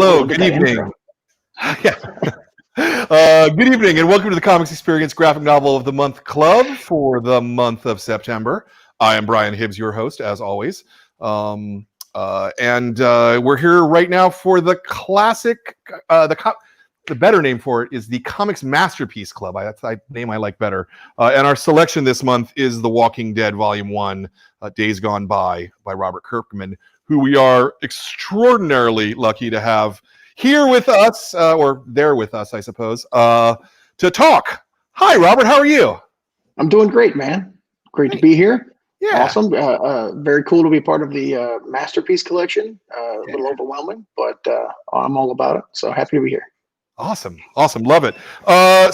Hello, Look at good that evening. intro. Good evening, and welcome to the Comics Experience Graphic Novel of the Month Club for the month of September. I am Brian Hibbs, your host, as always. And we're here right now for the classic, the better name for it is the Comics Masterpiece Club. That's the name I like better. And our selection this month is The Walking Dead Volume 1, Days Gone by Robert Kirkman, who we are extraordinarily lucky to have here with us, or there with us, I suppose, to talk. Hi, Robert. How are you? I'm doing great, man. Great to be here. Yeah. Awesome. Very cool to be part of the Masterpiece Collection. A little overwhelming, but I'm all about it. So happy to be here. Awesome. Love it.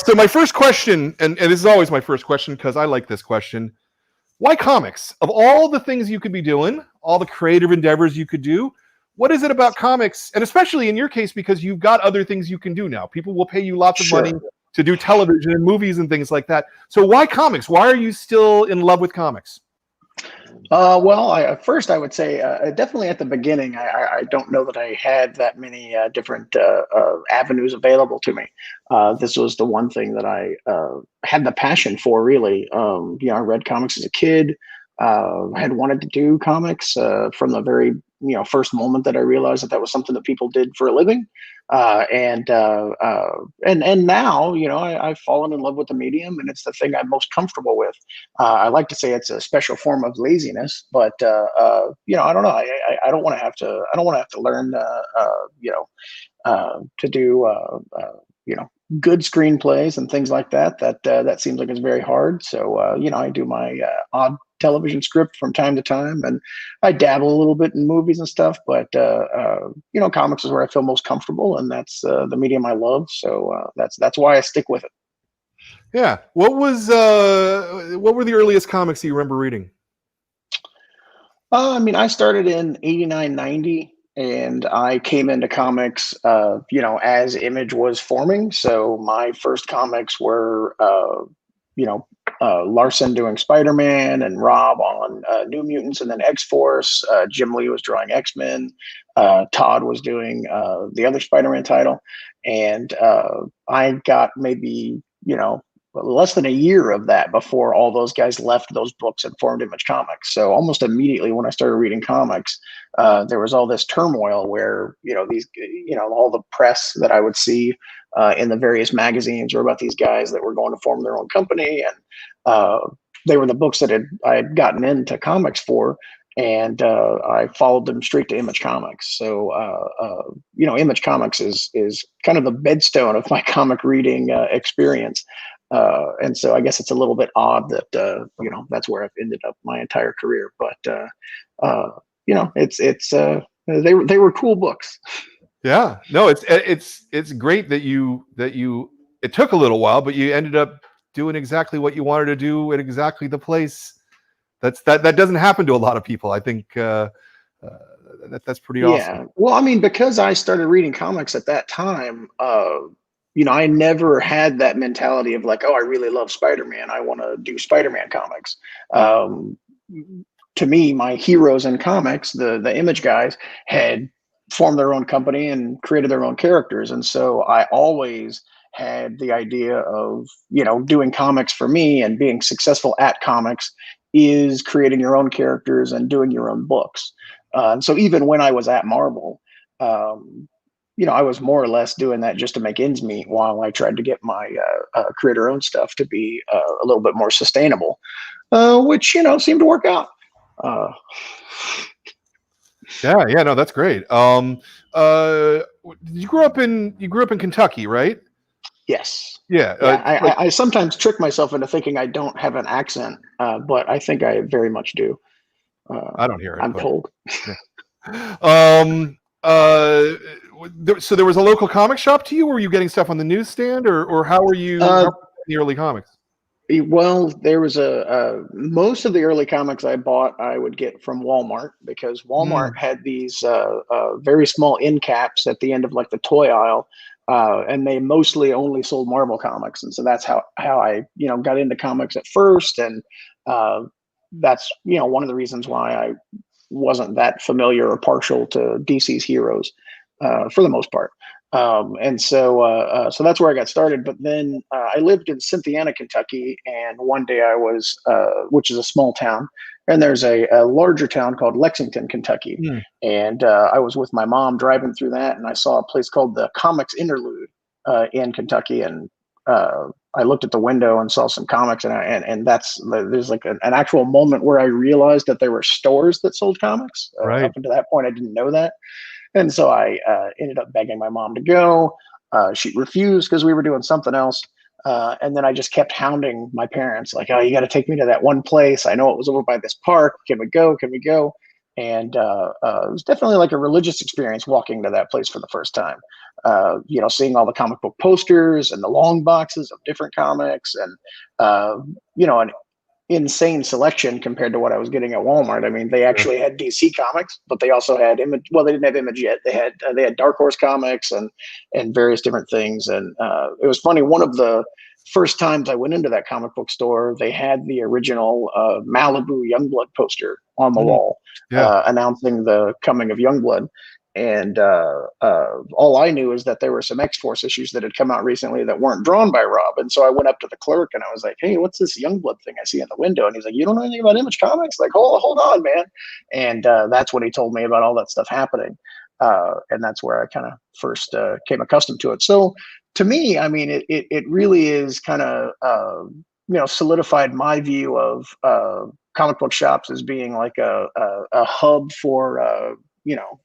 So my first question, and this is always my first question because I like this question. Why comics? Of all the things you could be doing, all the creative endeavors you could do, what is it about comics? And especially in your case, because you've got other things you can do now. People will pay you lots of money to do television and movies and things like that. So why comics? Why are you still in love with comics? Well, first I would say definitely at the beginning, I don't know that I had that many different avenues available to me. This was the one thing that I had the passion for, really. I read comics as a kid. Had wanted to do comics from the very first moment that I realized that was something that people did for a living. And now I've fallen in love with the medium, and it's the thing I'm most comfortable with. I like to say it's a special form of laziness, but I don't know. I don't want to have to. I don't want to have to learn to do good screenplays and things like that. That seems like it's very hard. So I do my odd television script from time to time, and I dabble a little bit in movies and stuff. But comics is where I feel most comfortable, and that's the medium I love. So that's why I stick with it. Yeah. What were the earliest comics you remember reading? I started in 89, 90. And I came into comics, as Image was forming. So my first comics were, Larson doing Spider-Man and Rob on New Mutants and then X-Force. Jim Lee was drawing X-Men. Todd was doing the other Spider-Man title. And I got maybe, less than a year of that before all those guys left those books and formed Image Comics. So almost immediately when I started reading comics, there was all this turmoil where, all the press that I would see in the various magazines were about these guys that were going to form their own company. And they were the books that I had gotten into comics for. And I followed them straight to Image Comics. So, Image Comics is kind of the bedstone of my comic reading experience. And so I guess it's a little bit odd that, that's where I've ended up my entire career. But, they were cool books. Yeah, no, it's great that it took a little while, but you ended up doing exactly what you wanted to do at exactly the place. That doesn't happen to a lot of people. I think that's pretty awesome. Yeah. Well, because I started reading comics at that time, I never had that mentality of like, oh, I really love Spider-Man, I want to do Spider-Man comics. To me, my heroes in comics, the Image guys, had formed their own company and created their own characters. And so I always had the idea of, doing comics for me and being successful at comics is creating your own characters and doing your own books. So even when I was at Marvel, I was more or less doing that just to make ends meet while I tried to get my creator owned stuff to be a little bit more sustainable, which, seemed to work out. Yeah, no, that's great. You grew up in Kentucky, right? Yes. Yeah. I sometimes trick myself into thinking I don't have an accent, but I think I very much do. I don't hear it. I'm told. Yeah. So there was a local comic shop to you? Were you getting stuff on the newsstand, or how were you in the early comics? Well, there was most of the early comics I bought, I would get from Walmart, because Walmart had these very small end caps at the end of like the toy aisle. And they mostly only sold Marvel comics. And so that's how I, got into comics at first. And that's, one of the reasons why I wasn't that familiar or partial to DC's heroes. for the most part. And so that's where I got started. But then I lived in Cynthiana, Kentucky, and one day I was, which is a small town, and there's a larger town called Lexington, Kentucky, Hmm. and I was with my mom driving through that, and I saw a place called the Comix Interlude in Kentucky, and I looked at the window and saw some comics, and there's like an actual moment where I realized that there were stores that sold comics. Right. Up until that point, I didn't know that. And so I ended up begging my mom to go. She refused because we were doing something else. And then I just kept hounding my parents, like, oh, you got to take me to that one place. I know it was over by this park. Can we go? Can we go? And it was definitely like a religious experience walking to that place for the first time. Seeing all the comic book posters and the long boxes of different comics, and an insane selection compared to what I was getting at Walmart. I mean, they Yeah. actually had DC Comics, but they also had Image. Well, they didn't have Image yet. They had Dark Horse Comics and various different things. And it was funny. One of the first times I went into that comic book store, they had the original Malibu Youngblood poster on the Mhm. wall, Yeah. announcing the coming of Youngblood. And all I knew is that there were some X-Force issues that had come out recently that weren't drawn by Rob. And so I went up to the clerk and I was like, hey, what's this Youngblood thing I see in the window? And he's like, you don't know anything about Image Comics? Like, hold on, man. And that's when he told me about all that stuff happening. And that's where I kind of first came accustomed to it. So to me, I mean, it really is kind of, solidified my view of comic book shops as being like a hub for,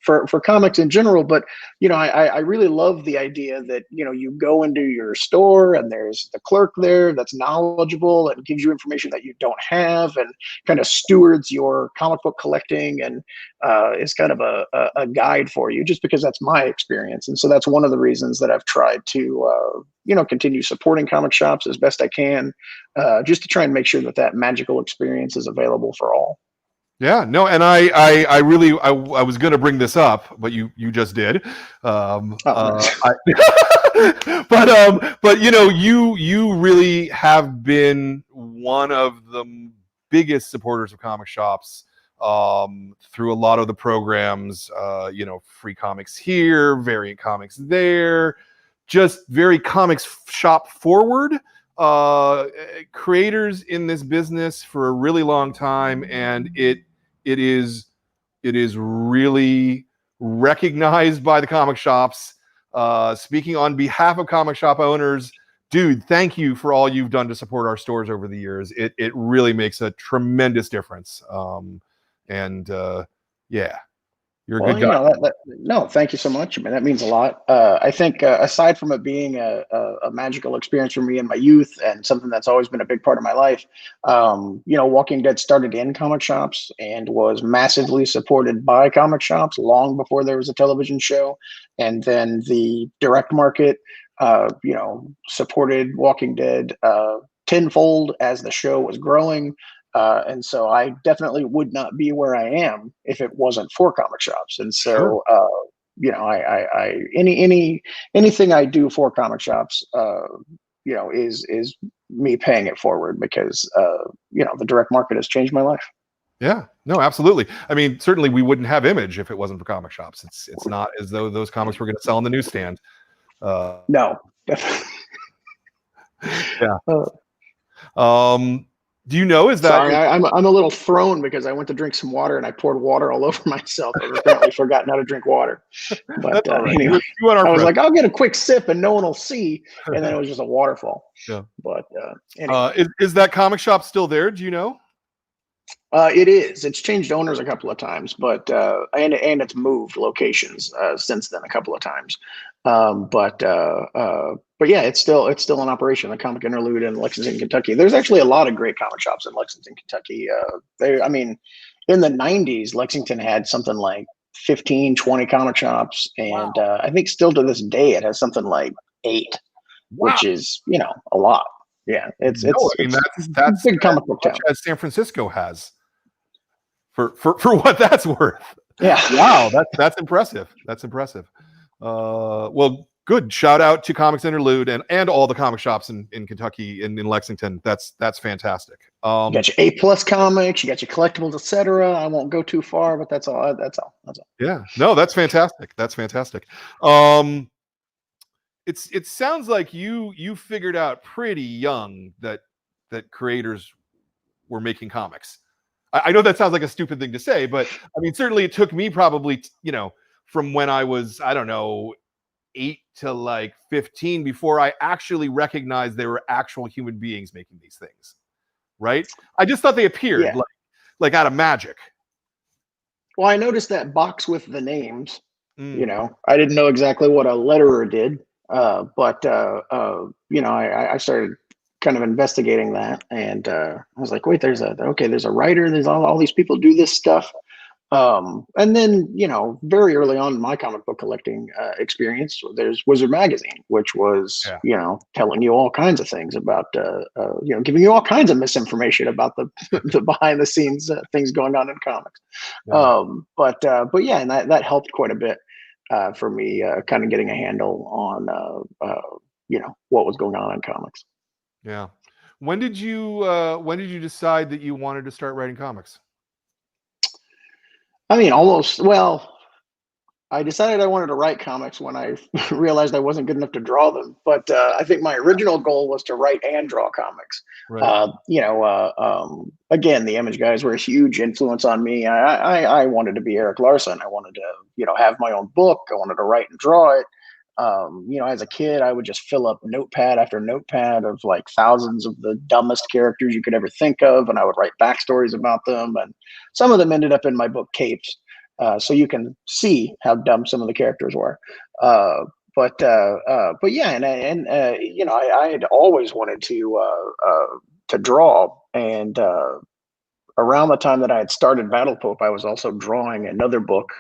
for comics in general. But I really love the idea that you go into your store and there's the clerk there that's knowledgeable and gives you information that you don't have, and kind of stewards your comic book collecting, and is kind of a guide for you, just because that's my experience. And so that's one of the reasons that I've tried to continue supporting comic shops as best I can, just to try and make sure that magical experience is available for all. Yeah, no, and I really I was going to bring this up, but you just did. Nice. But you really have been one of the biggest supporters of comic shops through a lot of the programs. Free comics here, variant comics there, just very comics shop forward. Creators in this business for a really long time, and it is really recognized by the comic shops. Speaking on behalf of comic shop owners, dude, thank you for all you've done to support our stores over the years. It really makes a tremendous difference. Yeah, you're a good guy. No, thank you so much. I mean, that means a lot. I think aside from it being a magical experience for me in my youth and something that's always been a big part of my life, Walking Dead started in comic shops and was massively supported by comic shops long before there was a television show. And then the direct market, supported Walking Dead tenfold as the show was growing. And so I definitely would not be where I am if it wasn't for comic shops. And Sure. so, anything I do for comic shops, is me paying it forward, because, the direct market has changed my life. Yeah, no, absolutely. I mean, certainly we wouldn't have Image if it wasn't for comic shops. It's not as though those comics were going to sell on the newsstand. No, definitely. Yeah. Do you know, is that sorry, I'm a little thrown because I went to drink some water and I poured water all over myself. I've apparently forgotten how to drink water. But right. anyway, you I was like, I'll get a quick sip and no one will see. And then it was just a waterfall. Yeah. But anyway. Is that comic shop still there? Do you know? It is. It's changed owners a couple of times, but and it's moved locations since then a couple of times. But yeah, it's still in operation. The Comic Interlude in Lexington, Kentucky. There's actually a lot of great comic shops in Lexington, Kentucky. In the '90s, Lexington had something like 15, 20 comic shops, and I think still to this day it has something like 8, which is a lot. Yeah, it's that's big comic book town, as San Francisco has. For what that's worth. Yeah. Wow, that's impressive. That's impressive. Well, Good. Shout out to Comics Interlude and all the comic shops in Kentucky and in Lexington. That's fantastic. You got your A+ comics, you got your collectibles, etc. I won't go too far, but that's all. That's all. Yeah. No, that's fantastic. That's fantastic. It sounds like you figured out pretty young that creators were making comics. I know that sounds like a stupid thing to say, but I mean, certainly it took me probably, from when I was, I don't know, 8 to like 15 before I actually recognized they were actual human beings making these things. Right? I just thought they appeared like out of magic. Well, I noticed that box with the names. I didn't know exactly what a letterer did, but I started kind of investigating that, and I was like, wait, there's a writer. There's all these people do this stuff. And then, very early on in my comic book collecting experience, there's Wizard Magazine, which was, telling you all kinds of things about, giving you all kinds of misinformation about the the behind the scenes things going on in comics. Yeah. But yeah, and that helped quite a bit for me, kind of getting a handle on, what was going on in comics. Yeah. When did you decide that you wanted to start writing comics? I mean, I decided I wanted to write comics when I realized I wasn't good enough to draw them. But I think my original goal was to write and draw comics. Right. Again, the Image guys were a huge influence on me. I wanted to be Eric Larson. I wanted to, have my own book. I wanted to write and draw it. As a kid, I would just fill up notepad after notepad of like thousands of the dumbest characters you could ever think of, and I would write backstories about them. And some of them ended up in my book Capes, so you can see how dumb some of the characters were. But yeah, I had always wanted to draw, and around the time that I had started Battle Pope, I was also drawing another book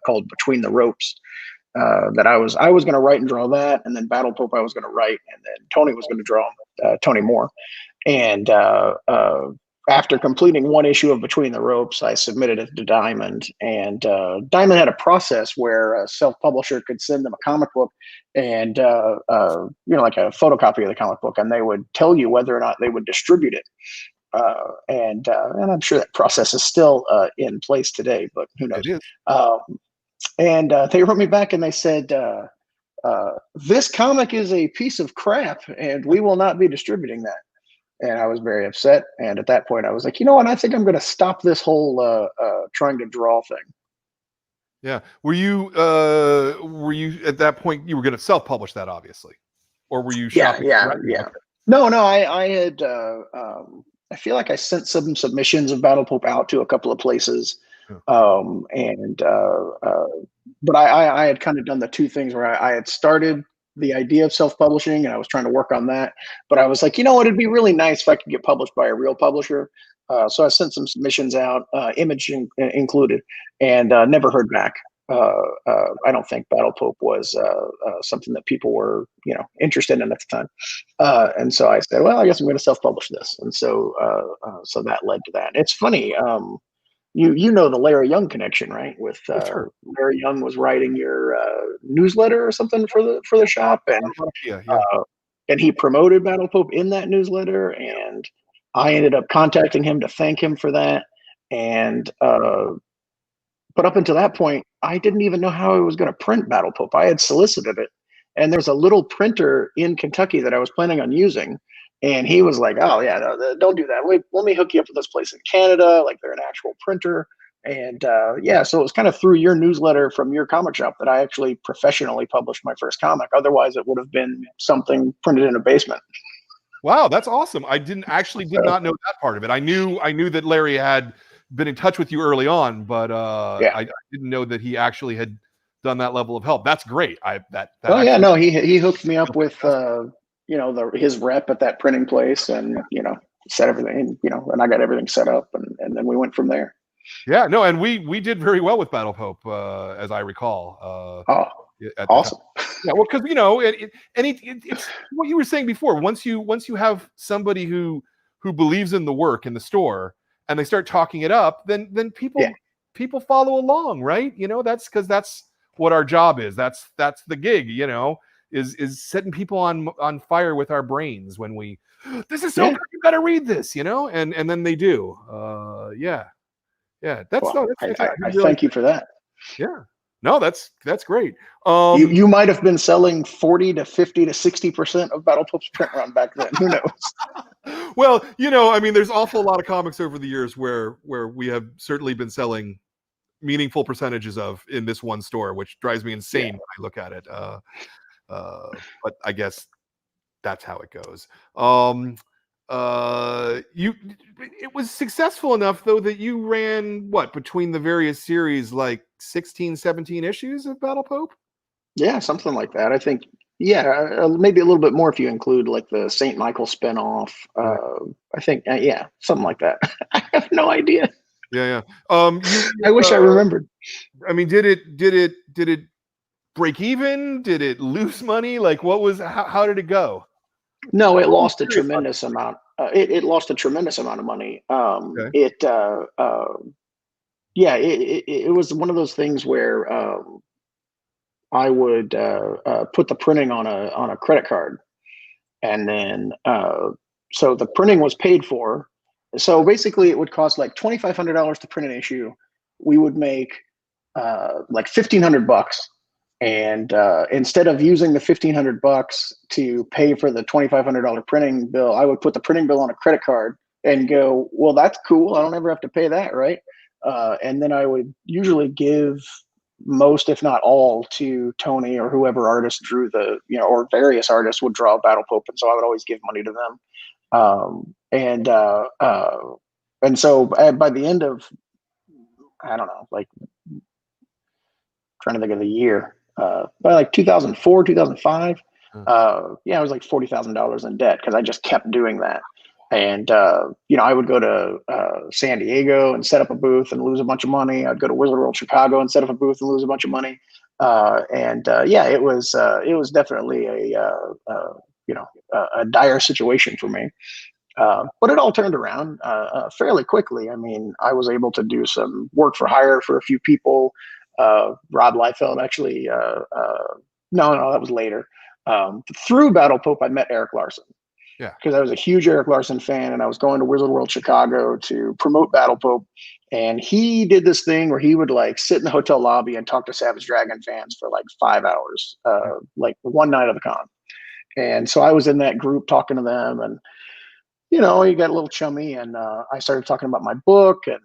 called Between the Ropes. That I was going to write and draw that, and then Battle Pope I was going to write, and then Tony was going to draw Tony Moore. And after completing one issue of Between the Ropes, I submitted it to Diamond, and Diamond had a process where a self-publisher could send them a comic book and like a photocopy of the comic book, and they would tell you whether or not they would distribute it. And I'm sure that process is still in place today, but who knows? It is. And they wrote me back and they said, this comic is a piece of crap and we will not be distributing that. And I was very upset. And at that point I was like, you know what? I think I'm going to stop this whole trying to draw thing. Yeah. Were you at that point, you were going to self-publish that, obviously? Or were you shopping? Yeah. Okay. No, I had, I feel like I sent some submissions of Battle Pope out to a couple of places. But I had kind of done the two things where I had started the idea of self-publishing and I was trying to work on that, but I was like, it'd be really nice if I could get published by a real publisher. So I sent some submissions out, Image included, and never heard back. I don't think Battle Pope was something that people were, interested in at the time. And so I said, well, I guess I'm going to self-publish this. And so that led to that. It's funny. You know the Larry Young connection, right? With Sure. Larry Young was writing your newsletter or something for the shop, and and he promoted Battle Pope in that newsletter, and I ended up contacting him to thank him for that. And but up until that point, I didn't even know how I was going to print Battle Pope. I had solicited it, and there was a little printer in Kentucky that I was planning on using. And he was like, oh, yeah, no, don't do that. Let me hook you up with this place in Canada. Like, they're an actual printer. And so it was kind of through your newsletter from your comic shop that I actually professionally published my first comic. Otherwise, it would have been something printed in a basement. Wow, that's awesome. I did not know that part of it. I knew that Larry had been in touch with you early on, but I didn't know that he actually had done that level of help. That's great. He hooked me up with his rep at that printing place, and set everything, and I got everything set up, and then we went from there. Yeah, no, and we did very well with Battle Pope, as I recall. Awesome. Yeah, well, because it's what you were saying before. Once you have somebody who believes in the work in the store, and they start talking it up, then people follow along, right? That's because that's what our job is. That's the gig. is setting people on fire with our brains when we, this is so Yeah. good, you got to read this, and then they do. Yeah. That's Well, that's I really, thank you for that. yeah. No, that's great. You might have been selling 40 to 50 to 60% of Battle Pope's print run back then. Who knows? Well, I mean, there's awful lot of comics over the years where we have certainly been selling meaningful percentages of in this one store, which drives me insane when I look at it. But I guess that's how it goes. It was successful enough though that you ran between the various series, like 16, 17 issues of Battle Pope. Yeah, something like that. I think, yeah, maybe a little bit more if you include like the St. Michael spinoff. Right. I think, yeah, something like that. I have no idea. Yeah. I wish I remembered. I mean, did it break even? Did it lose money? Like, how did it go? No, it lost a tremendous amount. It lost a tremendous amount of money. Okay. It was one of those things where I would put the printing on a credit card, and then so the printing was paid for. So basically, it would cost like $2,500 to print an issue. We would make like $1,500, and instead of using the $1,500 to pay for the $2,500 printing bill, I would put the printing bill on a credit card and go, well, that's cool. I don't ever have to pay that, right? And then I would usually give most, if not all, to Tony or whoever artist drew or various artists would draw Battle Pope, and so I would always give money to them. And so by the end of, I don't know, like, trying to think of the year, by like 2004, 2005, I was like $40,000 in debt because I just kept doing that. And, I would go to San Diego and set up a booth and lose a bunch of money. I'd go to Wizard World Chicago and set up a booth and lose a bunch of money. It was definitely a dire situation for me. But it all turned around fairly quickly. I mean, I was able to do some work for hire for a few people. Rob Liefeld, actually, no, that was later. Through Battle Pope, I met Eric Larson. Yeah. Because I was a huge Eric Larson fan, and I was going to Wizard World Chicago to promote Battle Pope. And he did this thing where he would like sit in the hotel lobby and talk to Savage Dragon fans for like 5 hours, like one night of the con. And so I was in that group talking to them, and he got a little chummy, and I started talking about my book, and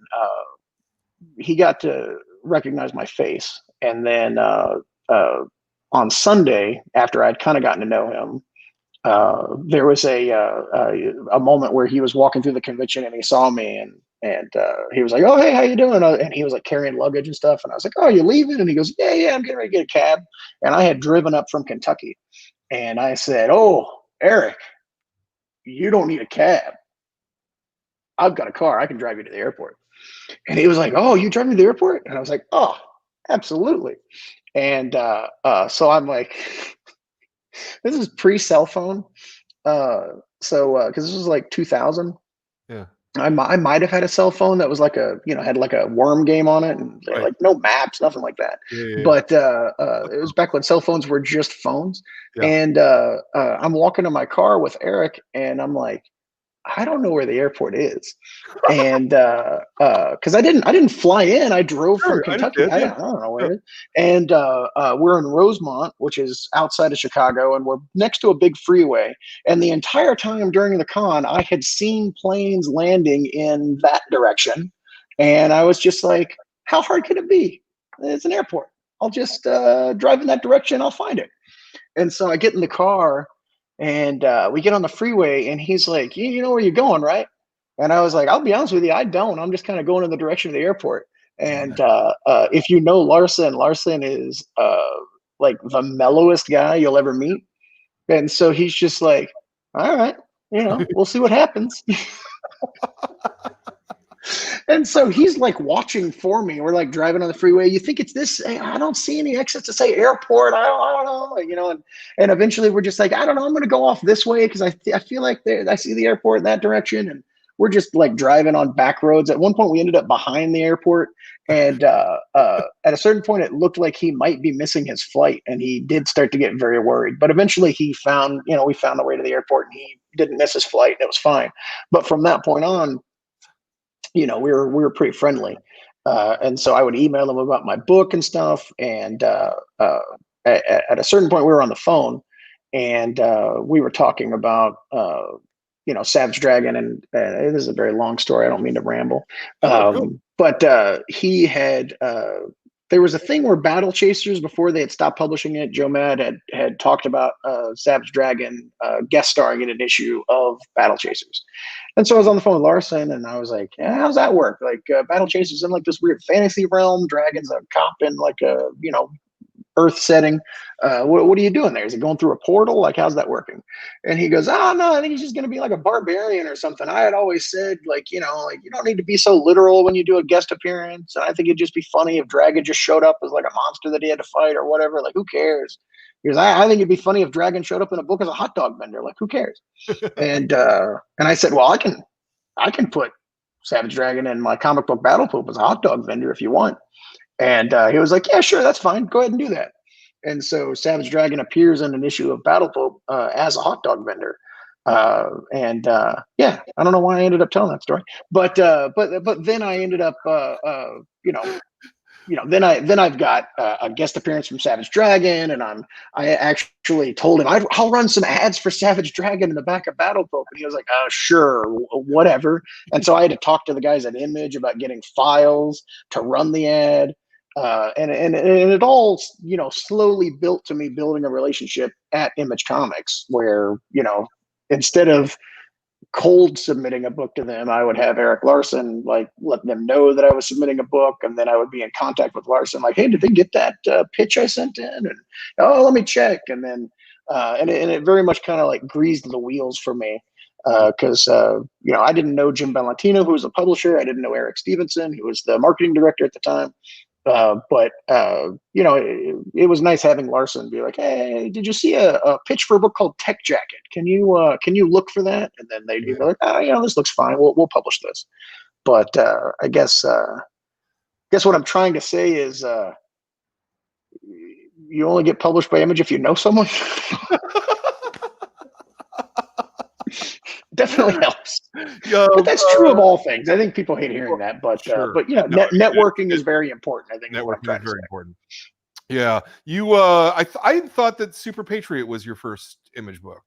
he got to recognize my face. And then on Sunday, after I'd kind of gotten to know him, there was a moment where he was walking through the convention and he saw me, and he was like, "Oh, hey, how you doing?" And he was like carrying luggage and stuff. And I was like, "Oh, you leaving?" And he goes, "Yeah, I'm getting ready to get a cab." And I had driven up from Kentucky, and I said, "Oh, Eric, you don't need a cab. I've got a car. I can drive you to the airport." And he was like, "Oh, you drive me to the airport?" And I was like, "Oh, absolutely." And so I'm like, this is pre-cell phone. Because this was like 2000. Yeah. I might have had a cell phone that was like had like a worm game on it, and Right. like no maps, nothing like that. Yeah. But it was back when cell phones were just phones. Yeah. And I'm walking to my car with Eric, and I'm like, I don't know where the airport is. And because I didn't fly in, I drove from Kentucky. I don't know where it is. And we're in Rosemont, which is outside of Chicago, and we're next to a big freeway. And the entire time during the con, I had seen planes landing in that direction, and I was just like, how hard can it be? It's an airport. I'll just drive in that direction. I'll find it. And so I get in the car, and we get on the freeway, and he's like, you know where you're going, right? And I was like, I'll be honest with you, I don't. I'm just kind of going in the direction of the airport. And if you know Larson is like the mellowest guy you'll ever meet. And so he's just like, all right, we'll see what happens. And so he's like watching for me. We're like driving on the freeway. You think it's this? I don't see any exits to say airport. I don't know. And eventually we're just like, I don't know. I'm going to go off this way because I feel like I see the airport in that direction. And we're just like driving on back roads. At one point, we ended up behind the airport, and at a certain point, it looked like he might be missing his flight, and he did start to get very worried. But eventually, we found the way to the airport, and he didn't miss his flight, and it was fine. But from that point on, we were pretty friendly. And so I would email him about my book and stuff. And at a certain point, we were on the phone, and we were talking about Savage Dragon, and it is a very long story. I don't mean to ramble, but he had. There was a thing where Battle Chasers, before they had stopped publishing it, Joe Mad had talked about Savage Dragon guest starring in an issue of Battle Chasers. And so I was on the phone with Larson, and I was like, how's that work? Like, Battle Chasers in like this weird fantasy realm, Dragon's a cop in like a, Earth setting. What are you doing there? Is it going through a portal? Like, how's that working? And he goes, oh, no, I think he's just going to be like a barbarian or something. I had always said, like, you don't need to be so literal when you do a guest appearance. And I think it'd just be funny if Dragon just showed up as like a monster that he had to fight or whatever. Like, who cares? He goes, I think it'd be funny if Dragon showed up in a book as a hot dog vendor. Like, who cares? And I said, well, I can put Savage Dragon in my comic book Battle Poop as a hot dog vendor if you want. And he was like, yeah, sure, that's fine. Go ahead and do that. And so Savage Dragon appears in an issue of Battle Pope as a hot dog vendor. Yeah, I don't know why I ended up telling that story, but then I ended up, then I've got a guest appearance from Savage Dragon, and I actually told him I'll run some ads for Savage Dragon in the back of Battle Pope, and he was like, sure, whatever. And so I had to talk to the guys at Image about getting files to run the ad. And it all, slowly built to me building a relationship at Image Comics where, instead of cold submitting a book to them, I would have Eric Larson, like, let them know that I was submitting a book. And then I would be in contact with Larson, like, hey, did they get that pitch I sent in? And, oh, let me check. And then, and it very much kind of like greased the wheels for me. Because I didn't know Jim Valentino, who was a publisher. I didn't know Eric Stevenson, who was the marketing director at the time. But it was nice having Larson be like, hey, did you see a pitch for a book called Tech Jacket? Can you look for that? And then they'd be like, oh, this looks fine. We'll publish this. But I guess what I'm trying to say is you only get published by Image if you know someone. Definitely helps. But that's true of all things. I think people hate hearing that, but sure. Networking is very important. I think networking is very important. Yeah, you. I thought that Super Patriot was your first Image book.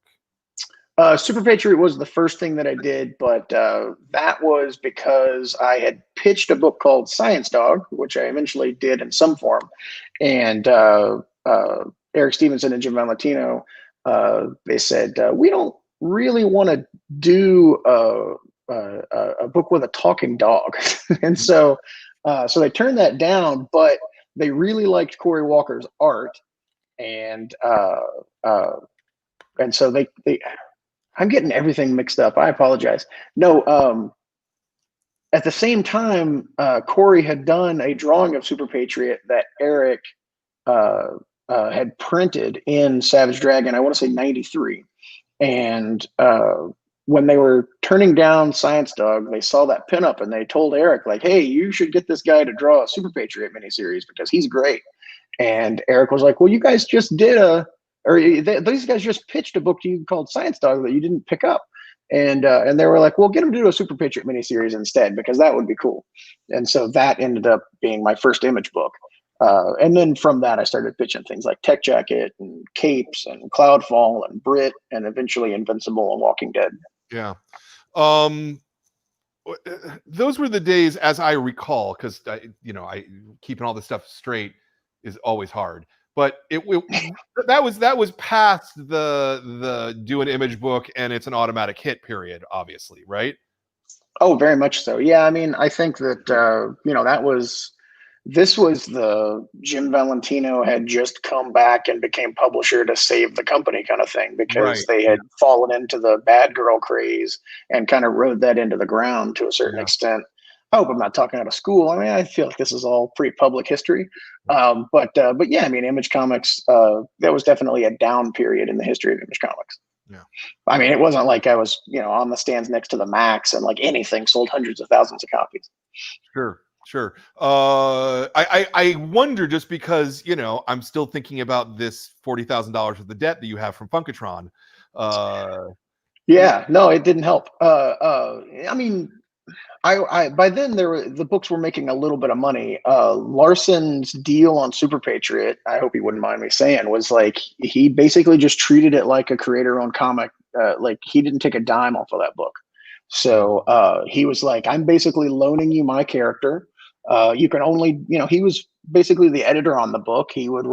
Super Patriot was the first thing that I did, but that was because I had pitched a book called Science Dog, which I eventually did in some form, and Eric Stevenson and Jim Valentino, they said, we don't really want to do a book with a talking dog. And so they turned that down, but they really liked Corey Walker's art. And so they I'm getting everything mixed up. I apologize. No, at the same time, Corey had done a drawing of Super Patriot that Eric had printed in Savage Dragon, I want to say 93. And when they were turning down Science Dog, they saw that pinup and they told Eric, like, hey, you should get this guy to draw a Super Patriot miniseries because he's great. And Eric was like, well, you guys just did these guys just pitched a book to you called Science Dog that you didn't pick up. And they were like, well, get him to do a Super Patriot miniseries instead because that would be cool. And so that ended up being my first Image book. And then from that, I started pitching things like Tech Jacket and Capes and Cloudfall and Brit and eventually Invincible and Walking Dead. Yeah. Those were the days, as I recall, because I keeping all this stuff straight is always hard. But that was past the do an Image book and it's an automatic hit period, obviously, right? Oh, very much so. Yeah, I mean, I think that this was the Jim Valentino had just come back and became publisher to save the company kind of thing because they had fallen into the bad girl craze and kind of rode that into the ground to a certain extent. I hope I'm not talking out of school. I mean, I feel like this is all pretty public history. But yeah, I mean, Image Comics, that was definitely a down period in the history of Image Comics. Yeah. I mean, it wasn't like I was, on the stands next to the Max and like anything sold hundreds of thousands of copies. Sure, sure. I wonder, just because I'm still thinking about this $40,000 of the debt that you have from Funkatron. Yeah, no, it didn't help. I mean, I by then the books were making a little bit of money. Larson's deal on Super Patriot, I hope he wouldn't mind me saying, was like he basically just treated it like a creator-owned comic. Like he didn't take a dime off of that book. So he was like, I'm basically loaning you my character. You can only, he was basically the editor on the book. I would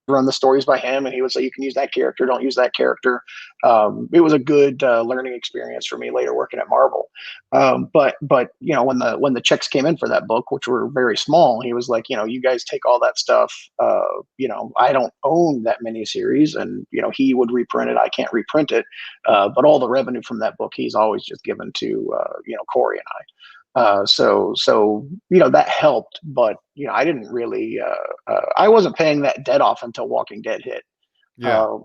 run the stories by him, and he would say, you can use that character, don't use that character. It was a good learning experience for me later working at Marvel. But when the checks came in for that book, which were very small, he was like, you guys take all that stuff. I don't own that miniseries, and he would reprint it. I can't reprint it. But all the revenue from that book, he's always just given to Corey and I. So that helped, but I didn't really. I wasn't paying that debt off until Walking Dead hit. Yeah.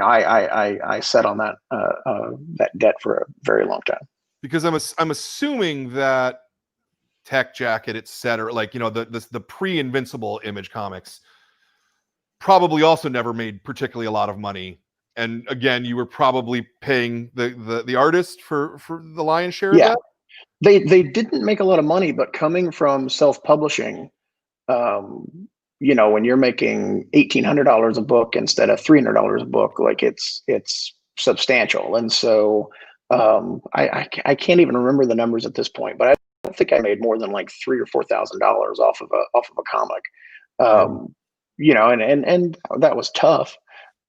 I sat on that debt for a very long time. Because I'm assuming that Tech Jacket, etc., like the pre-Invincible Image Comics, probably also never made particularly a lot of money. And again, you were probably paying the artist for the lion's share of that. They didn't make a lot of money, but coming from self-publishing, when you're making $1,800 a book instead of $300 a book, like it's substantial. And so I can't even remember the numbers at this point, but I don't think I made more than like $3,000 or $4,000 off of a comic. And that was tough.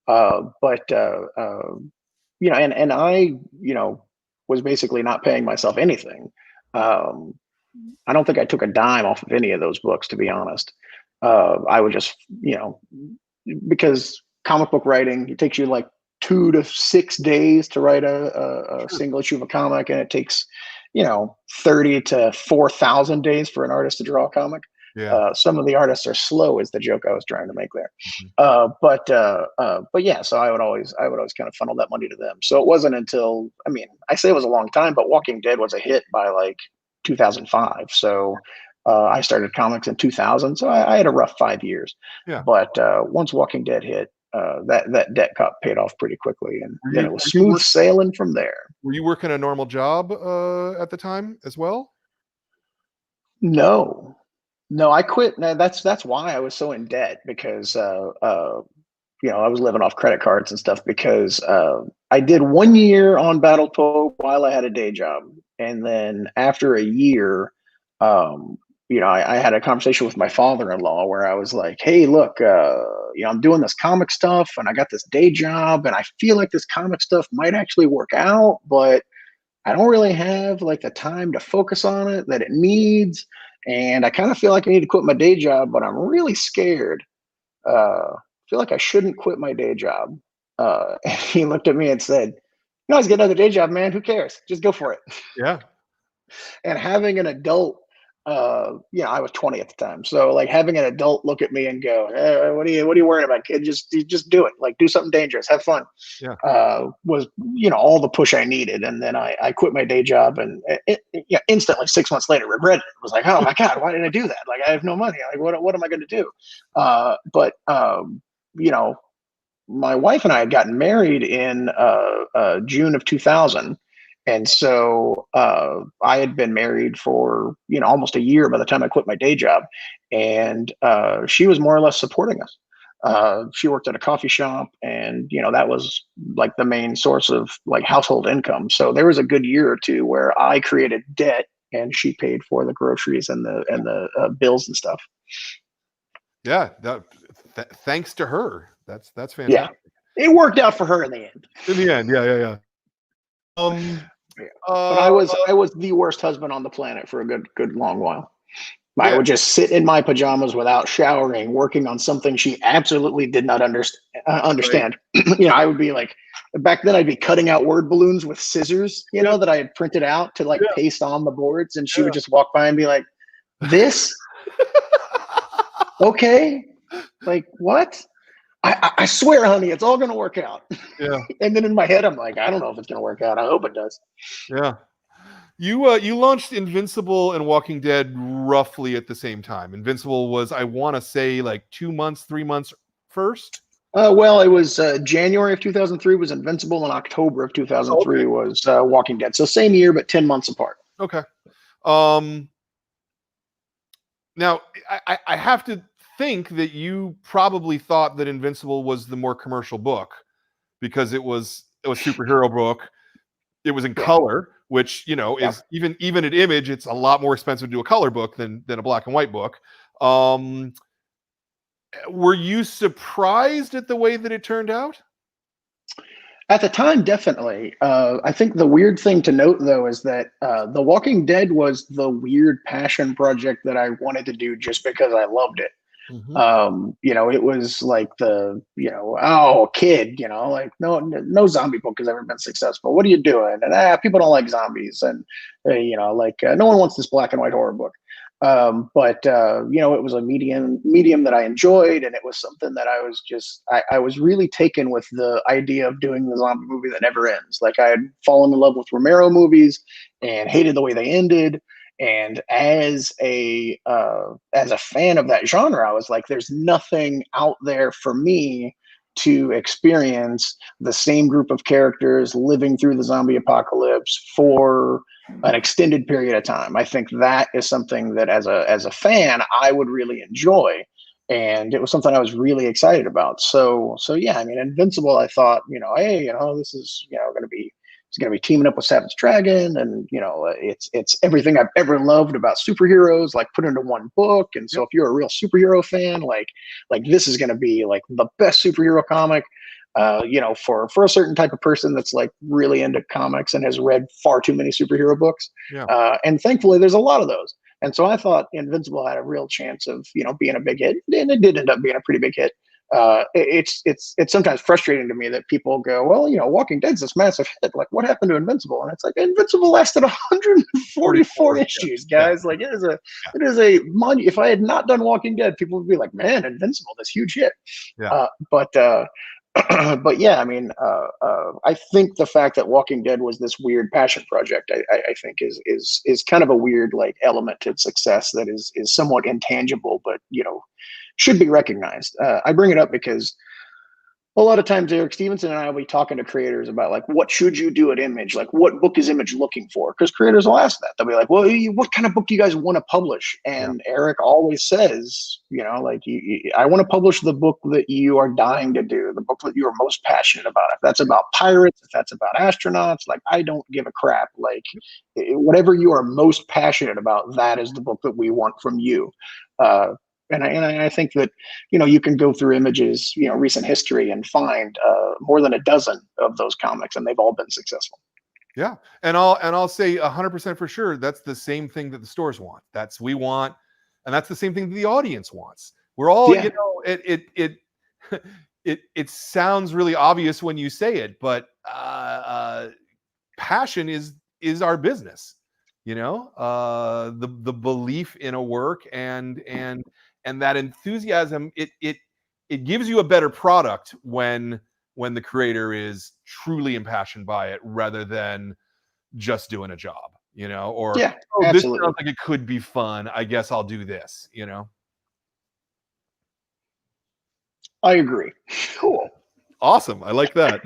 But and I was basically not paying myself anything. I don't think I took a dime off of any of those books, to be honest. I would just, because comic book writing, it takes you like 2 to 6 days to write a single issue of a comic, and it takes 30 to 4,000 days for an artist to draw a comic. Some of the artists are slow, is the joke I was trying to make there. But yeah, so I would always kind of funnel that money to them. So it wasn't until, I say it was a long time, but Walking Dead was a hit by like 2005. So I started comics in 2000, so I had a rough 5 years. But once Walking Dead hit, that debt got paid off pretty quickly, and then it was smooth sailing from there. Were you working a normal job at the time as well? No, I quit. No, that's why I was so in debt, because I was living off credit cards and stuff, because I did 1 year on Battle Toad while I had a day job, and then after a year, I had a conversation with my father-in-law where I was like, hey, look, I'm doing this comic stuff, and I got this day job, and I feel like this comic stuff might actually work out, but I don't really have like the time to focus on it that it needs. And I kind of feel like I need to quit my day job, but I'm really scared. Feel like I shouldn't quit my day job. And he looked at me and said, "You always get another day job, man. Who cares? Just go for it." Yeah. And having an adult, I was 20 at the time, so like having an adult look at me and go, "What are you worrying about, kid? Just do it. Like, do something dangerous, have fun." Was all the push I needed. And then I quit my day job, and instantly 6 months later regretted it. Was like, oh my god, why did I do that? Like, I have no money. Like, what am I going to do? But my wife and I had gotten married in June of 2000. And so I had been married for almost a year by the time I quit my day job, and she was more or less supporting us. She worked at a coffee shop, and that was like the main source of like household income. So there was a good year or two where I created debt, and she paid for the groceries and the bills and stuff. Yeah, thanks to her. That's fantastic. Yeah, it worked out for her in the end. In the end, yeah. But I was the worst husband on the planet for a good long while. I would just sit in my pajamas without showering, working on something she absolutely did not understand. Right. I would be like, back then I'd be cutting out word balloons with scissors, that I had printed out to like paste on the boards, and she would just walk by and be like, "This, okay, like what?" I swear, honey, it's all going to work out. Yeah. And then in my head, I'm like, I don't know if it's going to work out. I hope it does. Yeah. You launched Invincible and Walking Dead roughly at the same time. Invincible was, I want to say, like 2 months, 3 months first. Well, it was January of 2003 was Invincible, and October of Oh, 2003 okay. was Walking Dead. So same year, but 10 months apart. Okay. Now I have to think that you probably thought that Invincible was the more commercial book because it was a superhero book. It was in color, which is even at Image, it's a lot more expensive to do a color book than a black and white book. Were you surprised at the way that it turned out? At the time, definitely. I think the weird thing to note, though, is that The Walking Dead was the weird passion project that I wanted to do just because I loved it. Mm-hmm. It was like oh, kid, like no zombie book has ever been successful. What are you doing? And people don't like zombies, and no one wants this black and white horror book. But it was a medium that I enjoyed, and it was something that I was really taken with the idea of doing the zombie movie that never ends. Like, I had fallen in love with Romero movies and hated the way they ended. And as a fan of that genre, I was like, there's nothing out there for me to experience the same group of characters living through the zombie apocalypse for an extended period of time. I think that is something that as a fan I would really enjoy, and it was something I was really excited about. So yeah, I mean, Invincible, I thought, hey, this is going to be it's going to be teaming up with Savage Dragon, and it's everything I've ever loved about superheroes, like, put into one book. And so Yep. if you're a real superhero fan, like this is going to be like the best superhero comic. For a certain type of person that's like really into comics and has read far too many superhero books. Yeah. And thankfully, there's a lot of those. And so I thought Invincible had a real chance of being a big hit, and it did end up being a pretty big hit. It's sometimes frustrating to me that people go, well, Walking Dead's this massive hit. Like, what happened to Invincible? And it's like, Invincible lasted 144 44, issues, yeah. guys. Like, it is a if I had not done Walking Dead, people would be like, man, Invincible, this huge hit. Yeah. But yeah, I mean, I think the fact that Walking Dead was this weird passion project, I think is kind of a weird, like, element to success that is somewhat intangible, but should be recognized. I bring it up because a lot of times Eric Stevenson and I will be talking to creators about, like, what should you do at Image? Like, what book is Image looking for? Because creators will ask that. They'll be like, well, what kind of book do you guys want to publish? And Eric always says, like, I want to publish the book that you are dying to do, the book that you are most passionate about. If that's about pirates, if that's about astronauts, like, I don't give a crap. Like, whatever you are most passionate about, that is the book that we want from you. And I think that you can go through Image's recent history and find more than a dozen of those comics, and they've all been successful. Yeah, and I'll say 100% for sure. That's the same thing that the stores want. We want, and that's the same thing that the audience wants. We're all, it sounds really obvious when you say it, but passion is our business. The belief in a work and that enthusiasm, it gives you a better product when the creator is truly impassioned by it rather than just doing a job, or this sounds like it could be fun, I guess I'll do this. I agree. Cool. Awesome. I like that.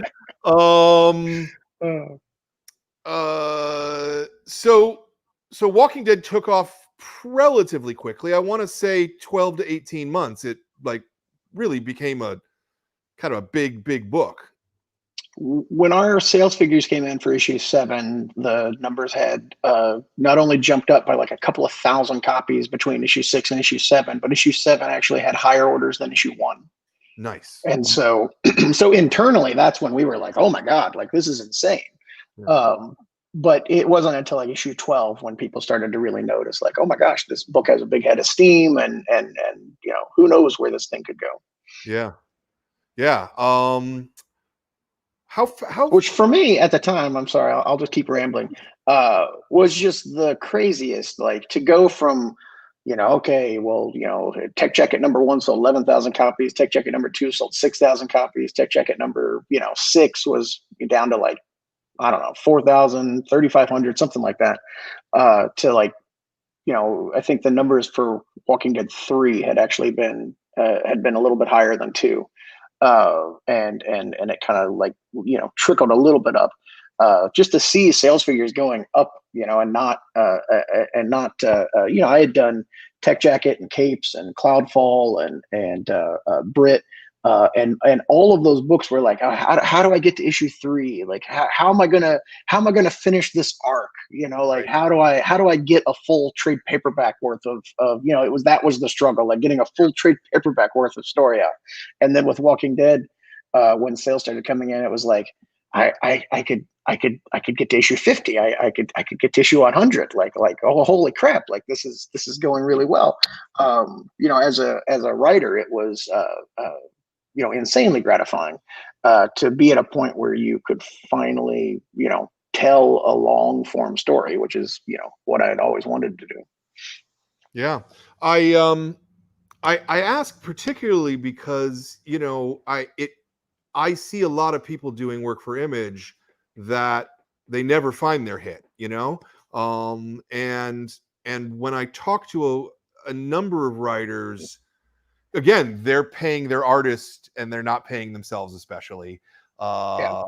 So Walking Dead took off relatively quickly. I want to say 12 to 18 months. It, like, really became a kind of a big book. When our sales figures came in for issue 7, the numbers had not only jumped up by like a couple of thousand copies between issue 6 and issue 7, but issue 7 actually had higher orders than issue 1. Nice. And so internally, that's when we were like, oh my God, like, this is insane. Yeah. But it wasn't until like issue 12 when people started to really notice, like, oh my gosh, this book has a big head of steam, and who knows where this thing could go. Yeah. How which for me at the time, I'm sorry, I'll just keep rambling, was just the craziest, like, to go from Okay, well, Tech Jacket number 1 sold 11,000 copies. Tech Jacket number 2 sold 6,000 copies. Tech Jacket number, 6 was down to like, I don't know, 4,000, 3,500, something like that. To like, I think the numbers for Walking Dead 3 had been a little bit higher than 2. And it kind of like, trickled a little bit up. Just to see sales figures going up, I had done Tech Jacket and Capes and Cloudfall and Brit, and all of those books were like, how do I get to issue 3? Like, how am I gonna finish this arc? Like, Right. how do I get a full trade paperback worth of that was the struggle, like getting a full trade paperback worth of story out. And then with Walking Dead, when sales started coming in, it was like, I could get to issue 50. I could get to issue 100. Like, oh, holy crap! Like, this is going really well. As a writer, it was insanely gratifying to be at a point where you could finally tell a long form story, which is what I had always wanted to do. Yeah. I ask particularly because I see a lot of people doing work for Image that they never find their hit, and when I talk to a number of writers, again, they're paying their artist and they're not paying themselves, especially, Yeah,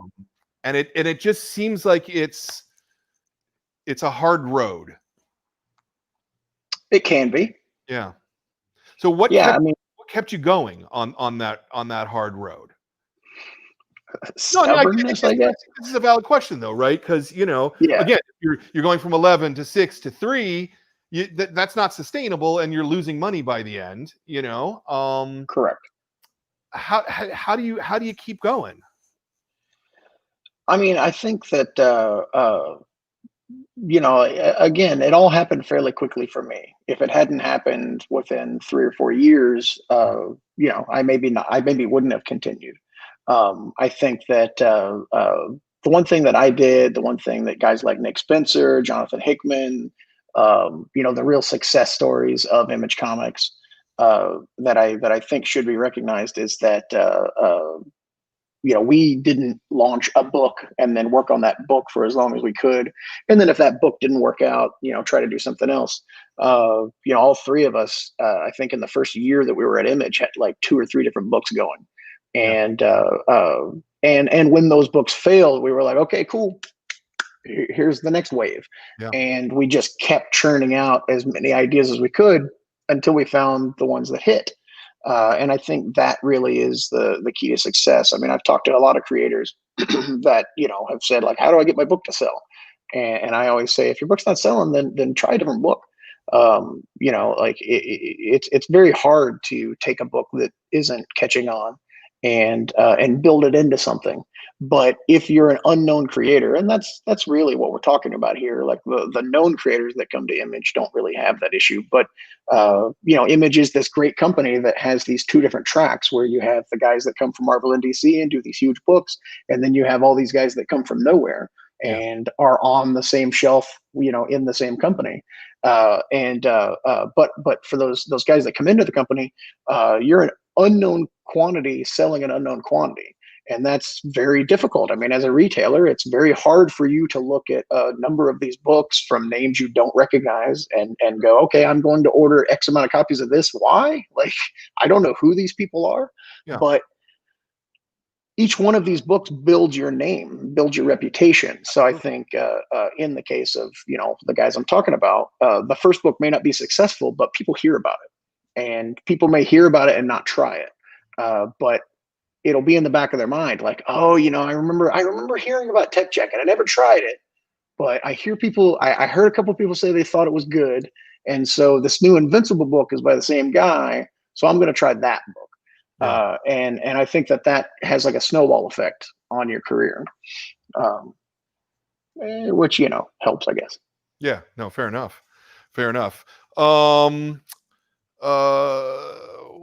and it just seems like it's a hard road. it can be. Yeah. So what Yeah, I kept mean, what kept you going on that hard road? No, I mean, stubbornness, I guess. this is a valid question though, right? Because Yeah, again, you're going from 11 to 6 to 3. That's not sustainable, and you're losing money by the end. correct. How do you keep going? I mean, I think that again, it all happened fairly quickly for me. If it hadn't happened within 3 or 4 years, I maybe wouldn't have continued. I think that the one thing that I did, the one thing that guys like Nick Spencer, Jonathan Hickman, the real success stories of Image Comics, that I think should be recognized, is that we didn't launch a book and then work on that book for as long as we could. And then if that book didn't work out, try to do something else. All three of us, I think in the first year that we were at Image, had like 2 or 3 different books going. Yeah. And when those books failed, we were like, okay, cool. Here's the next wave. Yeah. And we just kept churning out as many ideas as we could until we found the ones that hit. And I think that really is the key to success. I mean, I've talked to a lot of creators that have said, like, how do I get my book to sell? And I always say, if your book's not selling, then try a different book. Like it's very hard to take a book that isn't catching on and build it into something. But if you're an unknown creator, and that's really what we're talking about here, like the known creators that come to Image don't really have that issue. But Image is this great company that has these 2 different tracks, where you have the guys that come from Marvel and DC and do these huge books, and then you have all these guys that come from nowhere Yeah. and are on the same shelf, in the same company. But for those guys that come into the company, you're an unknown quantity selling an unknown quantity. And that's very difficult. I mean, as a retailer, it's very hard for you to look at a number of these books from names you don't recognize and go, okay, I'm going to order X amount of copies of this. Why? Like, I don't know who these people are, Yeah. but each one of these books builds your name, builds your reputation. So I think in the case of, the guys I'm talking about, the first book may not be successful, but people hear about it, and people may hear about it and not try it. But it'll be in the back of their mind, like, oh, I remember hearing about Tech Jacket. I never tried it, but I heard a couple of people say they thought it was good. And so this new Invincible book is by the same guy. So I'm going to try that book. Yeah. And I think that has like a snowball effect on your career, which, helps, I guess. Yeah. No, fair enough. Fair enough. Uh,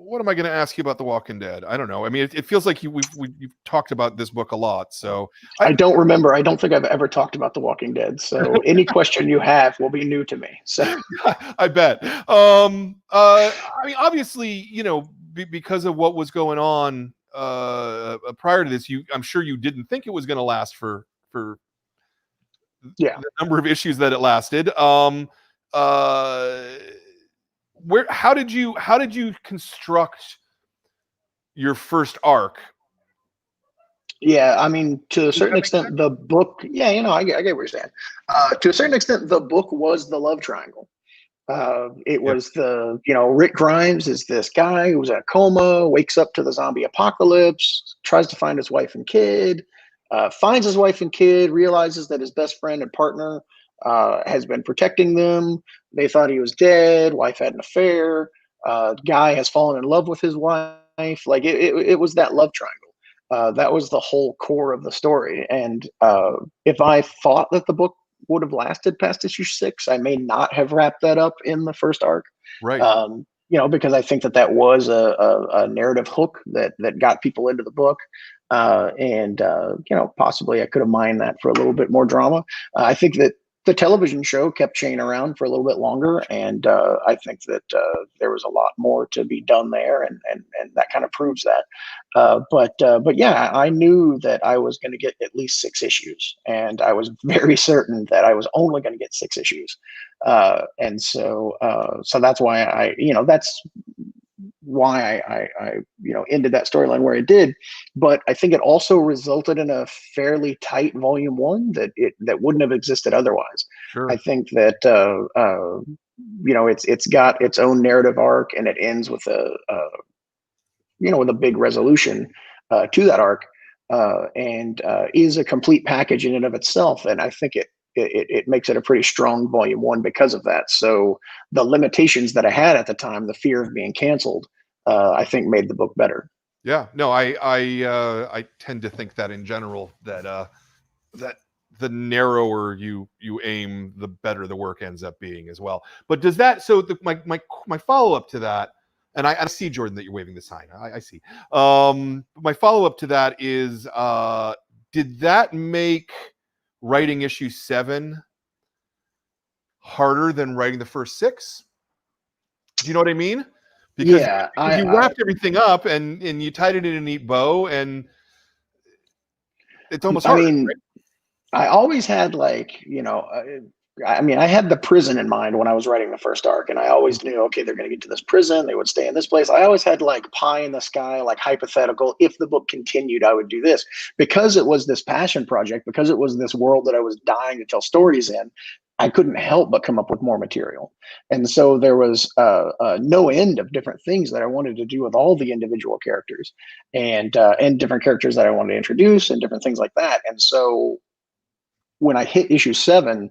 what am I going to ask you about The Walking Dead? I don't know. I mean, it feels like you've talked about this book a lot. So I don't remember. I don't think I've ever talked about The Walking Dead. So any question you have will be new to me. So I bet. I mean, obviously, you know, because of what was going on prior to this, I'm sure you didn't think it was going to last for yeah. the number of issues that it lasted. Uh, how did you construct your first arc? Yeah, I mean, to a Does certain that make sense? extent, the book. Yeah, I get what you're saying. To a certain extent, the book was the love triangle. It Yeah. was Rick Grimes is this guy who's in a coma, wakes up to the zombie apocalypse, tries to find his wife and kid, finds his wife and kid, realizes that his best friend and partner has been protecting them. They thought he was dead. Wife had an affair. Guy has fallen in love with his wife. Like it was that love triangle. That was the whole core of the story. And if I thought that the book would have lasted past issue 6, I may not have wrapped that up in the first arc. Right. Because I think that was a narrative hook that got people into the book. And possibly I could have mined that for a little bit more drama. I think that the television show kept Shane around for a little bit longer, and I think that there was a lot more to be done there, and that kind of proves that. But yeah, I knew that I was going to get at least 6 issues, and I was very certain that I was only going to get 6 issues, and so that's why that's why I ended that storyline where it did. But I think it also resulted in a fairly tight volume 1 that wouldn't have existed otherwise. Sure. I think that it's got its own narrative arc, and it ends with with a big resolution to that arc, and is a complete package in and of itself. And I think it makes it a pretty strong volume 1 because of that. So the limitations that I had at the time, the fear of being canceled, I think made the book better. Yeah. No, I tend to think that in general that the narrower you aim, the better the work ends up being as well. But does that my follow up to that? And I see, Jordan, that you're waving the sign. I see. My follow up to that is, did that make writing issue 7 harder than writing the first 6? Do you know what I mean? Because Yeah, you wrapped everything up and you tied it in a neat bow, and it's almost harder. I mean, right? I always had I had the prison in mind when I was writing the first arc, and I always knew, okay, they're going to get to this prison, they would stay in this place. I always had like pie in the sky, like hypothetical. If the book continued, I would do this, because it was this passion project, because it was this world that I was dying to tell stories in. I couldn't help but come up with more material, and so there was no end of different things that I wanted to do with all the individual characters, and different characters that I wanted to introduce, and different things like that. And so when I hit issue 7,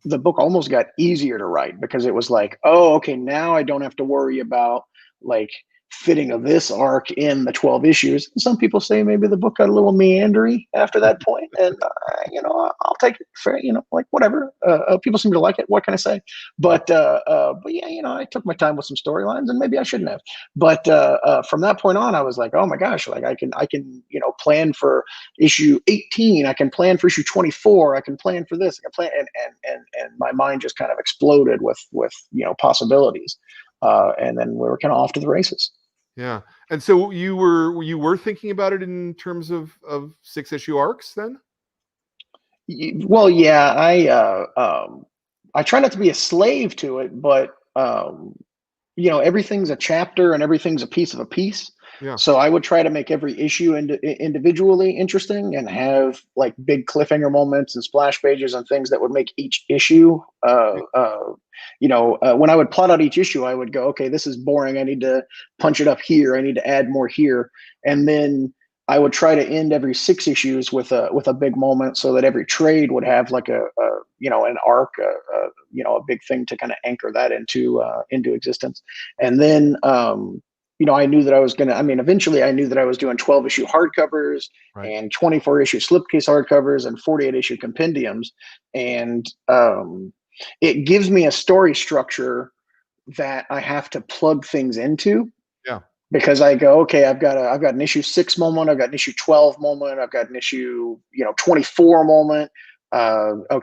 the book almost got easier to write, because it was like, oh, okay, now I don't have to worry about like fitting of this arc in the 12 issues. Some people say maybe the book got a little meandery after that point, and I'll take it for, like whatever. People seem to like it. What can I say? But yeah, I took my time with some storylines, and maybe I shouldn't have. But from that point on, I was like, oh my gosh, like I can plan for issue 18. I can plan for issue 24. I can plan for this. I can plan, and my mind just kind of exploded with possibilities. And then we were kind of off to the races. Yeah. And so you were thinking about it in terms of 6 issue arcs then? Well, yeah, I try not to be a slave to it, but everything's a chapter and everything's a piece of a piece. Yeah. So I would try to make every issue individually interesting, and have like big cliffhanger moments and splash pages and things that would make each issue. When I would plot out each issue, I would go, okay, this is boring. I need to punch it up here. I need to add more here, and then I would try to end every 6 issues with a big moment, so that every trade would have like an arc, a big thing to kind of anchor that into existence. And then I knew that I was going to, eventually I knew that I was doing 12 issue hardcovers, Right. and 24 issue slipcase hardcovers, and 48 issue compendiums. And it gives me a story structure that I have to plug things into. Yeah. because I go, okay, I've got an issue 6 moment, I've got an issue 12 moment, I've got an issue 24 moment. I've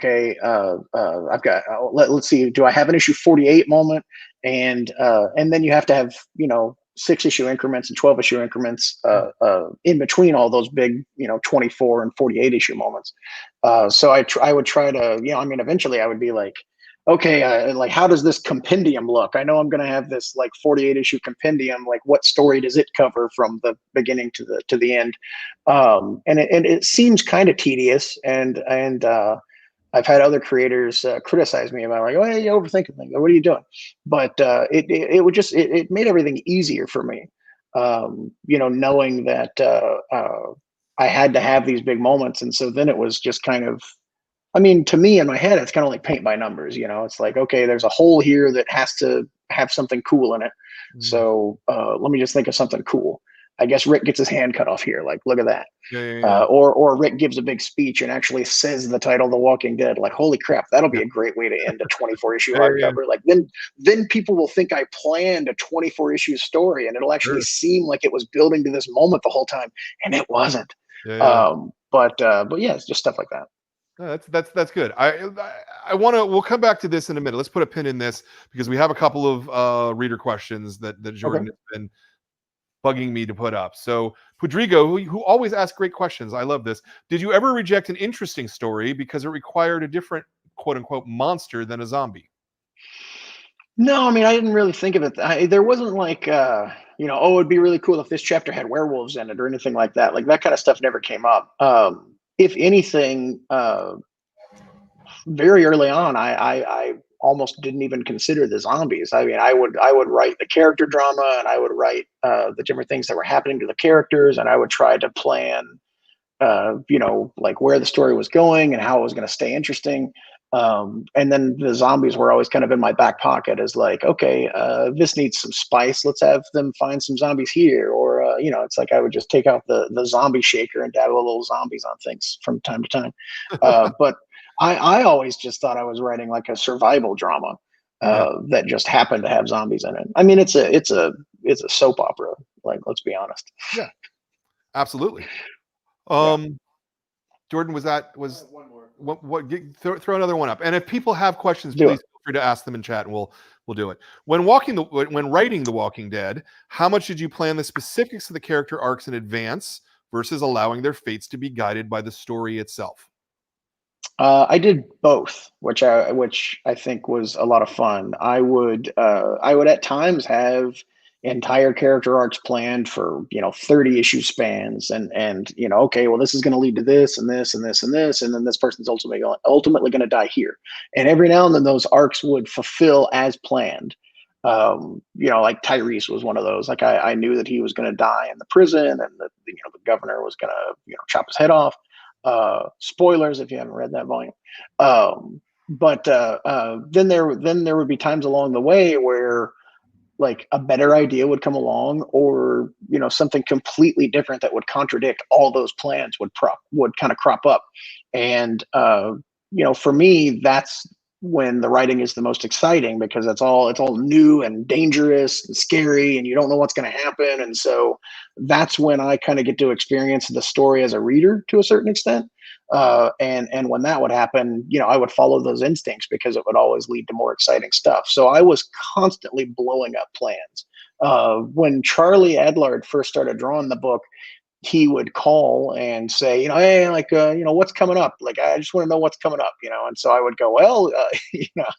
got let's see, do I have an issue 48 moment? And then you have to have 6 issue increments and 12 issue increments in between all those big 24 and 48 issue moments. So I would try to eventually I would be like, okay, like how does this compendium look? I know I'm going to have this like 48 issue compendium. Like, what story does it cover from the beginning to the end? And it seems kind of tedious, and I've had other creators criticize me about, like, oh, hey, you're overthinking things. What are you doing? But it made everything easier for me. Knowing that I had to have these big moments, and so then it was just kind of, I mean, to me in my head, it's kind of like paint by numbers. It's like, okay, there's a hole here that has to have something cool in it. Mm. So let me just think of something cool. I guess Rick gets his hand cut off here. Like, look at that. Yeah, yeah, yeah. Or Rick gives a big speech and actually says the title, The Walking Dead. Like, holy crap, that'll be Yeah. a great way to end a 24 issue Yeah, yeah, yeah. hardcover. Like, then people will think I planned a 24 issue story, and it'll actually Sure. seem like it was building to this moment the whole time, and it wasn't. Yeah, yeah, yeah. But yeah, it's just stuff like that. No, that's good. I want to. We'll come back to this in a minute. Let's put a pin in this because we have a couple of reader questions that Okay. Jordan has been bugging me to put up. So Podrigo, who always asks great questions, I love this. Did you ever reject an interesting story because it required a different quote unquote monster than a zombie? No, I mean, I didn't really think of it. There wasn't like, oh, it'd be really cool if this chapter had werewolves in it or anything like that. Like, that kind of stuff never came up. If anything, very early on, I almost didn't even consider the zombies. I mean, I would write the character drama, and I would write the different things that were happening to the characters, and I would try to plan like where the story was going and how it was going to stay interesting. And then the zombies were always kind of in my back pocket as like, okay, this needs some spice. Let's have them find some zombies here. Or, it's like I would just take out the zombie shaker and dabble little zombies on things from time to time. But I always just thought I was writing like a survival drama Yeah, that just happened to have zombies in it. I mean, it's a soap opera. Like, let's be honest. yeah, absolutely. Yeah. Jordan, was throw another one up. And if people have questions, Do please it. feel free to ask them in chat, and we'll do it. When writing The Walking Dead, how much did you plan the specifics of the character arcs in advance versus allowing their fates to be guided by the story itself? I did both, which I think was a lot of fun. I would at times have entire character arcs planned for 30 issue spans, and okay, well, this is going to lead to this and this and this and this, and then this person's ultimately going to die here. And every now and then those arcs would fulfill as planned. Like Tyrese was one of those. Like, I knew that he was going to die in the prison, and the governor was going to chop his head off. Spoilers if you haven't read that volume. But then there would be times along the way where like a better idea would come along, or something completely different that would contradict all those plans would kind of crop up. And for me, that's when the writing is the most exciting, because it's all new and dangerous and scary, and you don't know what's going to happen. And so that's when I kind of get to experience the story as a reader to a certain extent. And when that would happen, I would follow those instincts because it would always lead to more exciting stuff. So I was constantly blowing up plans. When Charlie Adlard first started drawing the book, he would call and say, hey, like, what's coming up? Like, I just want to know what's coming up, And so I would go, well,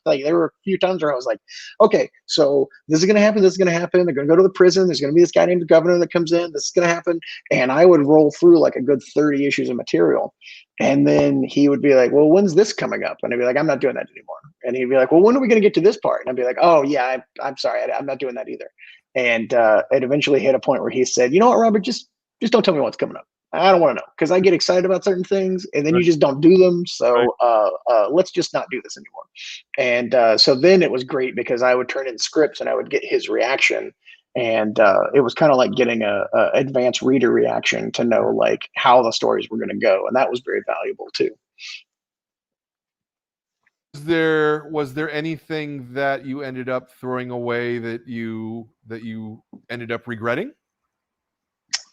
like, there were a few times where I was like, okay, so this is going to happen. This is going to happen. They're going to go to the prison. There's going to be this guy named the governor that comes in. This is going to happen. And I would roll through like a good 30 issues of material. And then he would be like, well, when's this coming up? And I'd be like, I'm not doing that anymore. And he'd be like, well, when are we going to get to this part? And I'd be like, oh yeah, I'm sorry. I'm not doing that either. And it eventually hit a point where he said, you know what, Robert, just don't tell me what's coming up. I don't want to know, because I get excited about certain things and then Right, you just don't do them. right. So let's just not do this anymore. And so then it was great because I would turn in scripts and I would get his reaction. And it was kind of like getting a advanced reader reaction to know like how the stories were going to go. And that was very valuable too. was there anything that you ended up throwing away that you ended up regretting?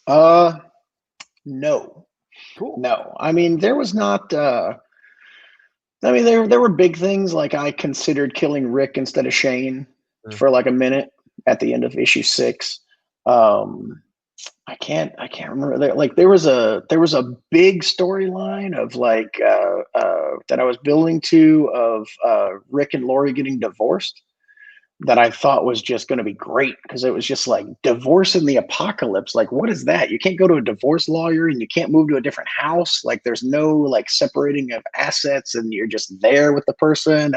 No, Cool. no. I mean, there was not. I mean, there were big things like I considered killing Rick instead of Shane Yeah. for like a minute at the end of issue 6. Um, I can't remember. Like there was a big storyline of like that I was building to of Rick and Lori getting divorced that I thought was just going to be great because it was just like divorce in the apocalypse. Like, what is that? You can't go to a divorce lawyer and you can't move to a different house. Like, there's no like separating of assets, and you're just there with the person.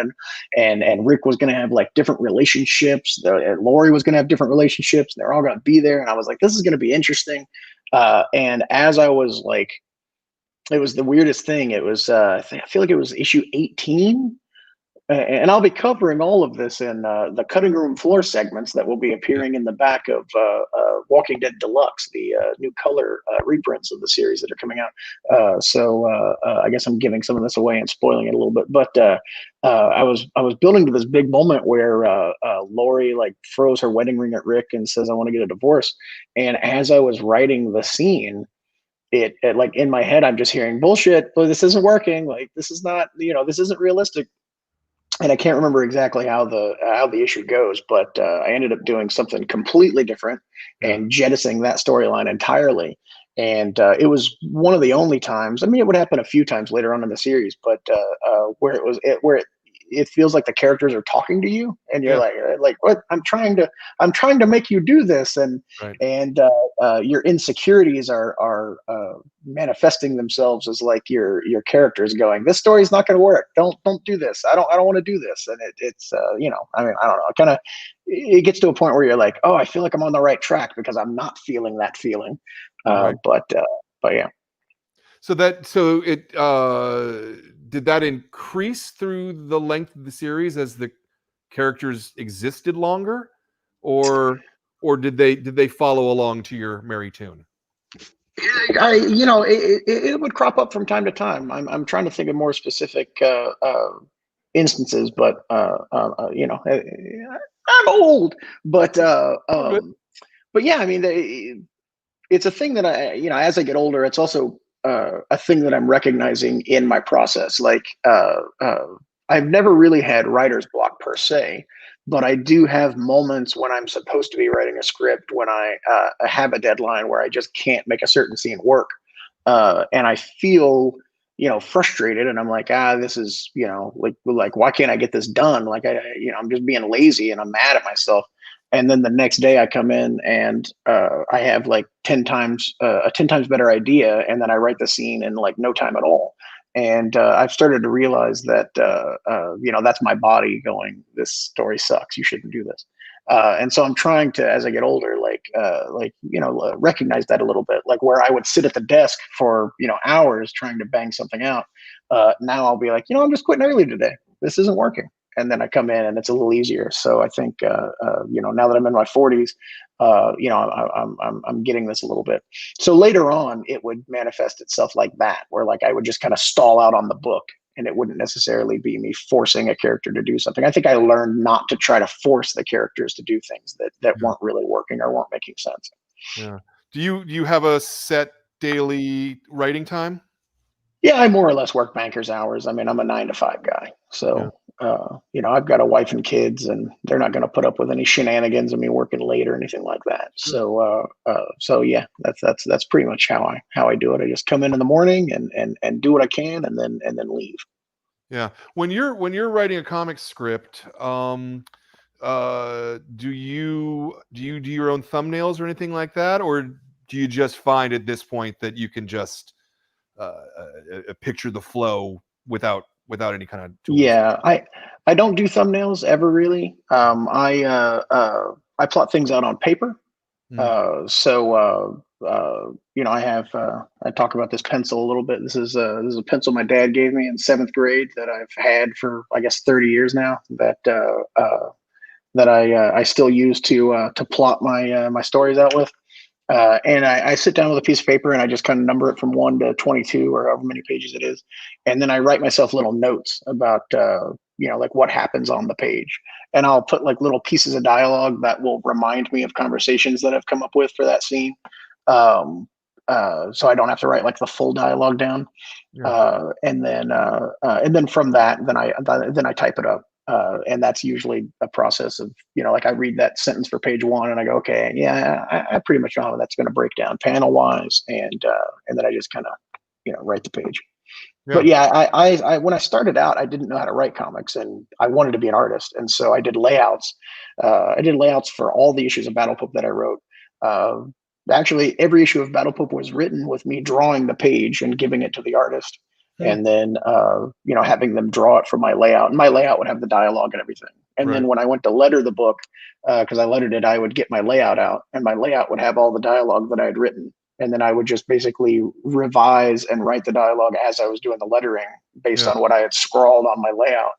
And Rick was going to have like different relationships. And Lori was going to have different relationships. And they're all going to be there. And I was like, this is going to be interesting. And as I was like, it was the weirdest thing. It was I feel like it was issue 18, and I'll be covering all of this in the cutting room floor segments that will be Yeah. appearing in the back of Walking Dead Deluxe, the new color reprints of the series that are coming out. I guess I'm giving some of this away and spoiling it a little bit. But I was building to this big moment where Lori like throws her wedding ring at Rick and says, "I want to get a divorce." And as I was writing the scene, it like in my head, I'm just hearing bullshit. But this isn't working. Like this is not, this isn't realistic. And I can't remember exactly how the issue goes, but I ended up doing something completely different Yeah. and jettisoning that storyline entirely. And it was one of the only times. I mean, it would happen a few times later on in the series, but where it feels like the characters are talking to you, and you're Yeah. like what? I'm trying to make you do this, and Right. and your insecurities are manifesting themselves as like your characters going, this story's not going to work, don't do this, I don't want to do this. And it's I mean, I don't know, kind of it gets to a point where you're like, oh, I feel like I'm on the right track because I'm not feeling that feeling. Right. But yeah. So it did that increase through the length of the series as the characters existed longer, or did they follow along to your merry tune? It would crop up from time to time. I'm trying to think of more specific instances, but I'm old, but Oh, good. yeah, I mean, it's a thing that as I get older, it's also a thing that I'm recognizing in my process. Like, I've never really had writer's block per se, but I do have moments when I'm supposed to be writing a script when I have a deadline where I just can't make a certain scene work. And I feel, frustrated, and I'm like, this is, like, why can't I get this done? Like, I'm just being lazy and I'm mad at myself. And then the next day I come in and I have like 10 times a 10 times better idea, and then I write the scene in like no time at all. And I've started to realize that that's my body going, this story sucks, you shouldn't do this. And so I'm trying to, as I get older, recognize that a little bit, like where I would sit at the desk for hours trying to bang something out. Now I'll be like, I'm just quitting early today, this isn't working. And then I come in and it's a little easier. So I think now that I'm in my 40s, I'm getting this a little bit. So later on, it would manifest itself like that, where like I would just kind of stall out on the book, and it wouldn't necessarily be me forcing a character to do something. I think I learned not to try to force the characters to do things that Yeah. weren't really working or weren't making sense. Yeah. Do you have a set daily writing time? Yeah, I more or less work banker's hours. I mean, I'm a 9 to 5 guy. Yeah. So, I've got a wife and kids, and they're not going to put up with any shenanigans of me working late or anything like that. Sure. So yeah, that's pretty much how I do it. I just come in the morning and do what I can, and then leave. Yeah. When you're writing a comic script, do you do your own thumbnails or anything like that, or do you just find at this point that you can just picture the flow without any kind of tools? Yeah, I don't do thumbnails ever really. I plot things out on paper. Mm. I talk about this pencil a little bit. This is a pencil my dad gave me in 7th grade that I've had for, I guess, 30 years now. That I still use to plot my stories out with. And I sit down with a piece of paper and I just kind of number it from 1 to 22 or however many pages it is, and then I write myself little notes about like what happens on the page. And I'll put like little pieces of dialogue that will remind me of conversations that I've come up with for that scene. So I don't have to write like the full dialogue down. Yeah. And then from that, then I type it up. And that's usually a process of, like I read that sentence for page one and I go, okay, yeah, I pretty much know how that's going to break down panel wise. And then I just kind of, write the page. Yeah. But yeah, I when I started out, I didn't know how to write comics, and I wanted to be an artist, and so I did layouts. I did layouts for all the issues of Battle Pope that I wrote. Uh, Actually, every issue of Battle Pope was written with me drawing the page and giving it to the artist, and then having them draw it for my layout. And my layout would have the dialogue and everything. And then when I went to letter the book, because I lettered it, I would get my layout out, and my layout would have all the dialogue that I had written. And then I would just basically revise and write the dialogue as I was doing the lettering based on what I had scrawled on my layout.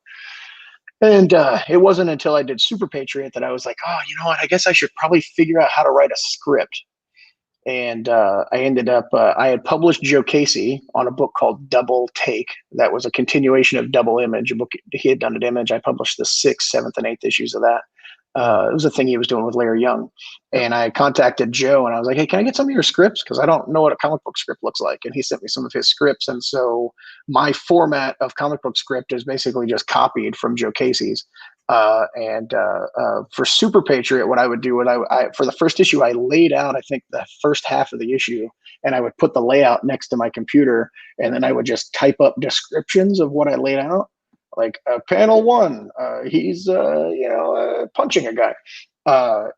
And it wasn't until I did Super Patriot that I was like, oh, you know what? I guess I should probably figure out how to write a script. And I ended up, I had published Joe Casey on a book called Double Take. That was a continuation of Double Image, a book he had done at Image. I published the 6th, 7th, and 8th issues of that. It was a thing he was doing with Larry Young. And I contacted Joe and I was like, hey, can I get some of your scripts? Because I don't know what a comic book script looks like. And he sent me some of his scripts. And so my format of comic book script is basically just copied from Joe Casey's. For Super Patriot, what I would do, for the first issue, I laid out, I think, the first half of the issue, and I would put the layout next to my computer, and then I would just type up descriptions of what I laid out. Like panel 1, he's punching a guy,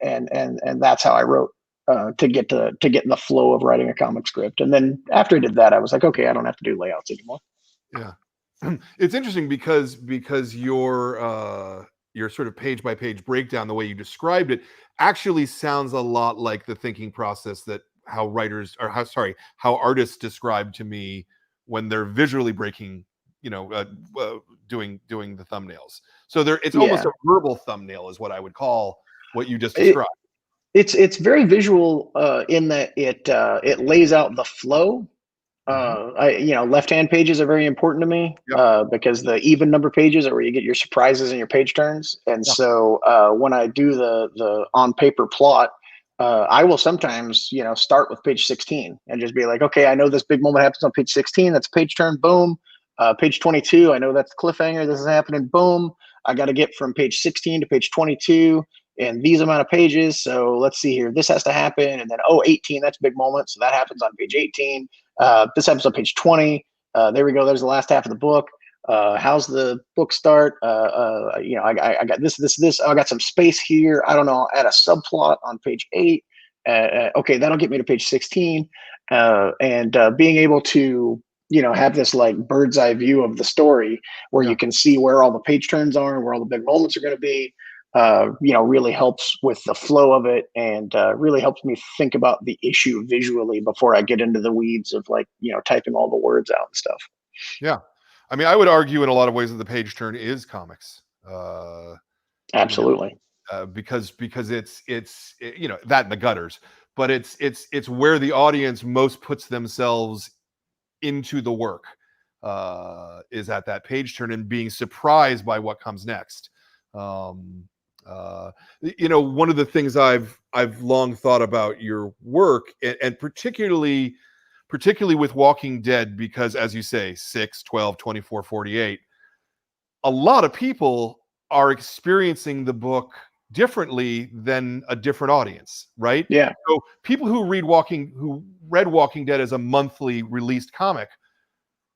and that's how I wrote to get in the flow of writing a comic script. And then after I did that, I was like, okay, I don't have to do layouts anymore. Yeah, it's interesting because your sort of page by page breakdown, the way you described it, actually sounds a lot like the thinking process that how artists describe to me when they're visually breaking, doing the thumbnails. So it's almost a verbal thumbnail is what I would call what you just described. It's very visual in that it lays out the flow. Left-hand pages are very important to me because the even number pages are where you get your surprises and your page turns. And so when I do the on paper plot, I will sometimes, start with page 16 and just be like, okay, I know this big moment happens on page 16. That's page turn. Boom. Page 22. I know that's cliffhanger. This is happening. Boom. I got to get from page 16 to page 22 in these amount of pages. So let's see here. This has to happen. And then, 18, that's a big moment. So that happens on page 18. This happens on page 20. There we go. There's the last half of the book. How's the book start? I got this. I got some space here. I don't know. I'll add a subplot on page 8. Okay, that'll get me to page 16. And being able to, have this like bird's eye view of the story where you can see where all the page turns are and where all the big moments are going to be, really helps with the flow of it, and really helps me think about the issue visually before I get into the weeds of typing all the words out and stuff. Yeah. I mean, I would argue in a lot of ways that the page turn is comics. Absolutely. Because it's that in the gutters, but it's where the audience most puts themselves into the work, is at that page turn and being surprised by what comes next. One of the things I've long thought about your work, and particularly with Walking Dead, because as you say, 6, 12, 24, 48, a lot of people are experiencing the book differently than a different audience, right? Yeah. So people who read Walking Dead as a monthly released comic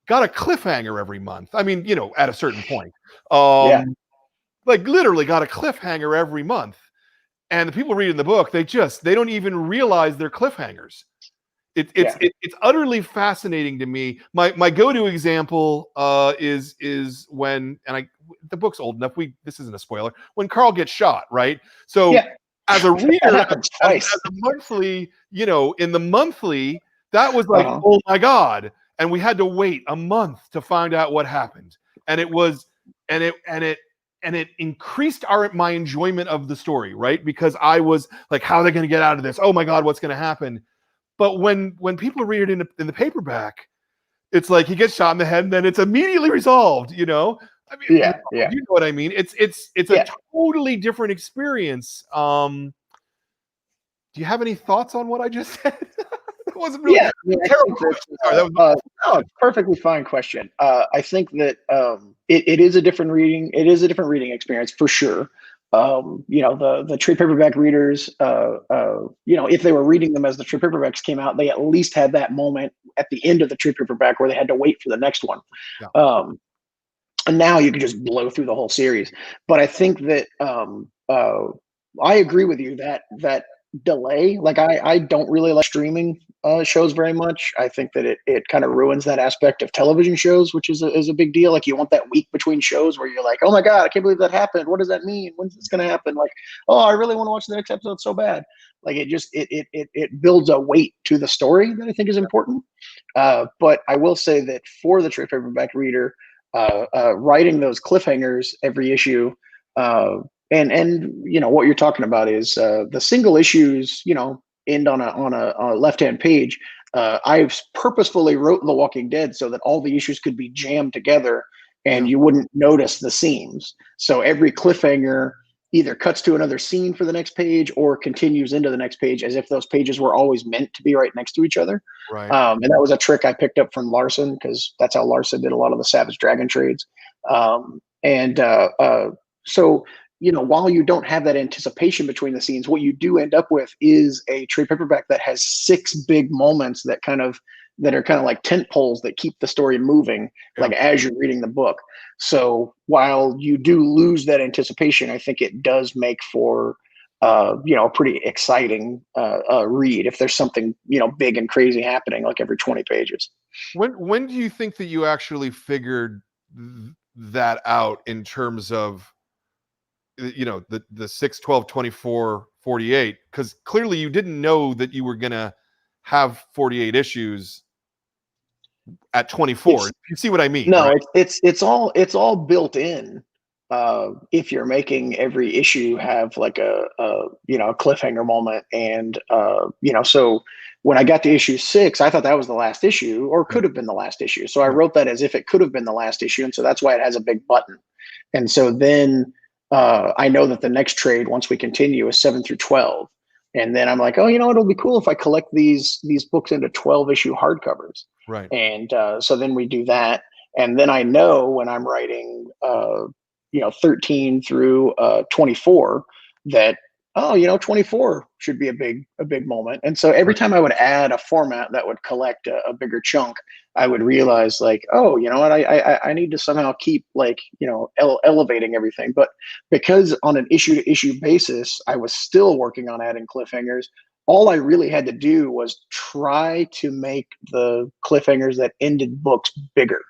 got a cliffhanger every month. I mean, at a certain point. Like literally got a cliffhanger every month. And the people reading the book, they don't even realize they're cliffhangers. It's utterly fascinating to me. My go-to example is when, and the book's old enough. This isn't a spoiler. When Carl gets shot, right? So as a reader, as a monthly, in the monthly, that was like, oh my God, and we had to wait a month to find out what happened, and it increased my enjoyment of the story, right? Because I was like, how are they going to get out of this? Oh my God, what's going to happen? But when people read it in the paperback, it's like he gets shot in the head and then it's immediately resolved, I mean, Yeah, yeah, you know what I mean? It's a yeah. totally different experience. Do you have any thoughts on what I just said? That wasn't really Yeah, I mean, I terrible think that question. Sorry, that was a no, question. it's a perfectly fine question. I think that it is a different reading. It is a different reading experience for sure. The trade paperback readers, if they were reading them as the trade paperbacks came out, they at least had that moment at the end of the trade paperback where they had to wait for the next one. Yeah. And now you can just blow through the whole series. But I think that I agree with you that delay. Like I don't really like streaming shows very much. I think that it kind of ruins that aspect of television shows, which is a big deal. Like you want that week between shows where you're like, oh my god, I can't believe that happened. What does that mean? When's this going to happen? Like, oh, I really want to watch the next episode so bad. Like it builds a weight to the story that I think is important. But I will say that for the trade paperback reader, writing those cliffhangers every issue, and what you're talking about is the single issues, end on a left hand page. I've purposefully wrote The Walking Dead so that all the issues could be jammed together, and Yeah. you wouldn't notice the seams. So every cliffhanger either cuts to another scene for the next page or continues into the next page as if those pages were always meant to be right next to each other. Right. And that was a trick I picked up from Larson because that's how Larson did a lot of the Savage Dragon trades. So, while you don't have that anticipation between the scenes, what you do end up with is a trade paperback that has 6 big moments that are kind of like tent poles that keep the story moving, Yeah. like as you're reading the book. So while you do lose that anticipation, I think it does make for a pretty exciting read if there's something big and crazy happening like every 20 pages. When do you think that you actually figured that out in terms of the 6, 12, 24, 48? Because clearly you didn't know that you were gonna have 48 issues at 24. It's You see what I mean, No, right? it's all built in. If you're making every issue have like a cliffhanger moment, and so when I got to issue 6, I thought that was the last issue, or Yeah. could have been the last issue. So I Yeah. wrote that as if it could have been the last issue, and so that's why it has a big button. And so then I know that the next trade, once we continue, is 7 through 12, and then I'm like, oh, it'll be cool if I collect these books into 12 issue hardcovers. Right. And so then we do that. And then I know when I'm writing, 13 through 24, that, 24 should be a big moment. And so every Right. time I would add a format that would collect a bigger chunk, I would realize like, oh, you know what, I need to somehow keep like, elevating everything. But because on an issue to issue basis, I was still working on adding cliffhangers. All I really had to do was try to make the cliffhangers that ended books bigger.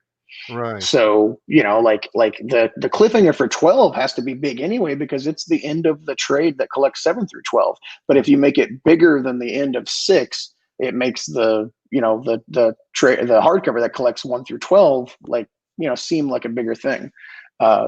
Right. So, like the cliffhanger for 12 has to be big anyway because it's the end of the trade that collects 7 through 12. But Right. if you make it bigger than the end of 6, it makes the hardcover that collects 1 through 12 like, seem like a bigger thing.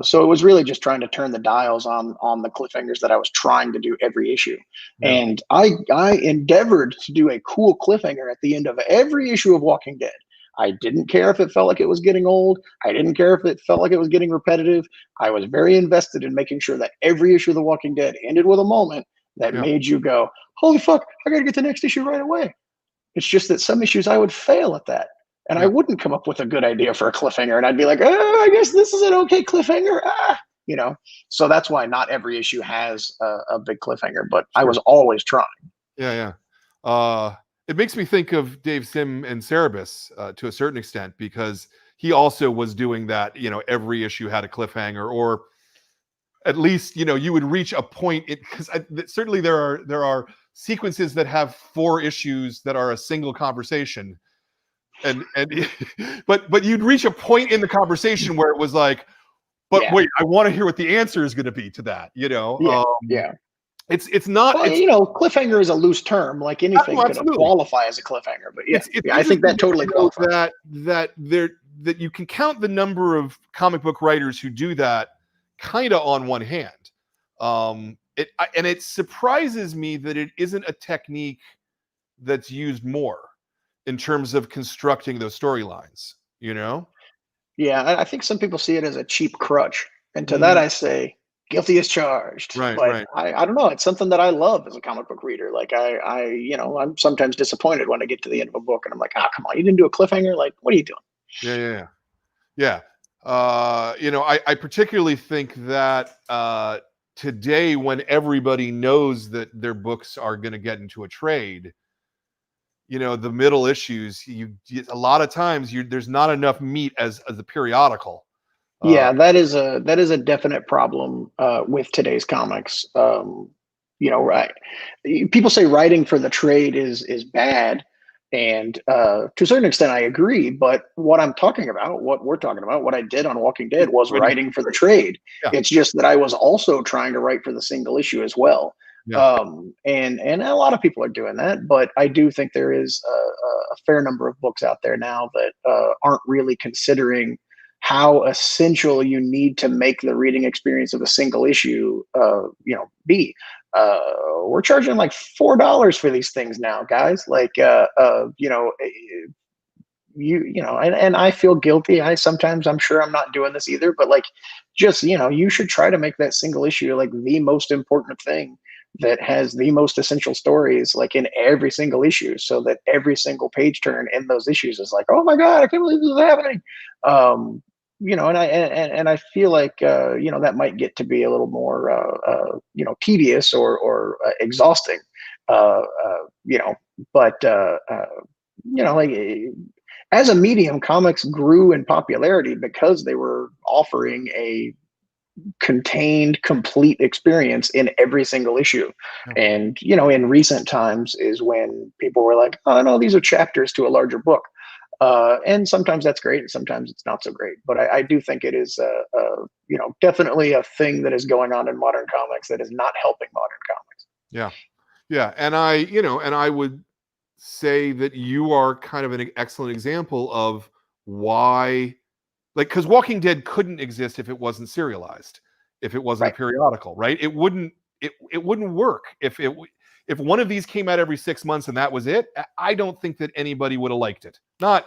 So it was really just trying to turn the dials on the cliffhangers that I was trying to do every issue. Yeah. And I endeavored to do a cool cliffhanger at the end of every issue of Walking Dead. I didn't care if it felt like it was getting old. I didn't care if it felt like it was getting repetitive. I was very invested in making sure that every issue of The Walking Dead ended with a moment that Yeah. made you go, holy fuck, I got to get the next issue right away. It's just that some issues I would fail at that. And I Yeah. wouldn't come up with a good idea for a cliffhanger. And I'd be like, oh, I guess this is an okay cliffhanger. You know, so that's why not every issue has a big cliffhanger, but I Sure. was always trying. Yeah. Yeah. It makes me think of Dave Sim and Cerebus to a certain extent because he also was doing that. Every issue had a cliffhanger, or at least you would reach a point because certainly there are sequences that have 4 issues that are a single conversation, and but you'd reach a point in the conversation where it was like, but Yeah. wait, I want to hear what the answer is going to be to that. Yeah. Yeah. It's not Well, it's cliffhanger is a loose term. Like anything oh, could absolutely. qualify as a cliffhanger. But yeah, It's yeah, I think interesting that to totally know qualifies. that you can count the number of comic book writers who do that kind of on one hand. And it surprises me that it isn't a technique that's used more in terms of constructing those storylines. Yeah, I think some people see it as a cheap crutch, and to that Mhm. I say, guilty as charged. Right, But right. I don't know. It's something that I love as a comic book reader. Like I'm sometimes disappointed when I get to the end of a book and I'm like, ah, come on, you didn't do a cliffhanger. Like, what are you doing? Yeah, yeah, yeah. Yeah. I particularly think that today, when everybody knows that their books are going to get into a trade, the middle issues, a lot of times there's not enough meat as a periodical. Uh, Yeah, that is a definite problem with today's comics. Right? People say writing for the trade is bad, and to a certain extent, I agree. But what I'm talking about, what we're talking about, what I did on Walking Dead it's was writing writing for for the trade. trade. Yeah, It's just that I was also trying to write for the single issue as well. yeah, And a lot of people are doing that, but I do think there is a fair number of books out there now that aren't really considering how essential you need to make the reading experience of a single issue be. We're charging like $4 for these things now, guys. Like and I feel guilty. I'm sure I'm not doing this either, but like just you should try to make that single issue like the most important thing that has the most essential stories like in every single issue, so that every single page turn in those issues is like, oh my god, I can't believe this is happening. And I feel like that might get to be a little more tedious or exhausting. You know, but like as a medium, comics grew in popularity because they were offering a contained, complete experience in every single issue. yeah, And, in recent times is when people were like, oh, no, these are chapters to a larger book. And sometimes that's great, and sometimes it's not so great. But I do think it is, definitely a thing that is going on in modern comics that is not helping modern comics. yeah, yeah. And I would say that you are kind of an excellent example of why, like, because Walking Dead couldn't exist if it wasn't serialized, if it wasn't a Right. periodical, right? It wouldn't work if one of these came out every 6 months and that was it. I don't think that anybody would have liked it. Not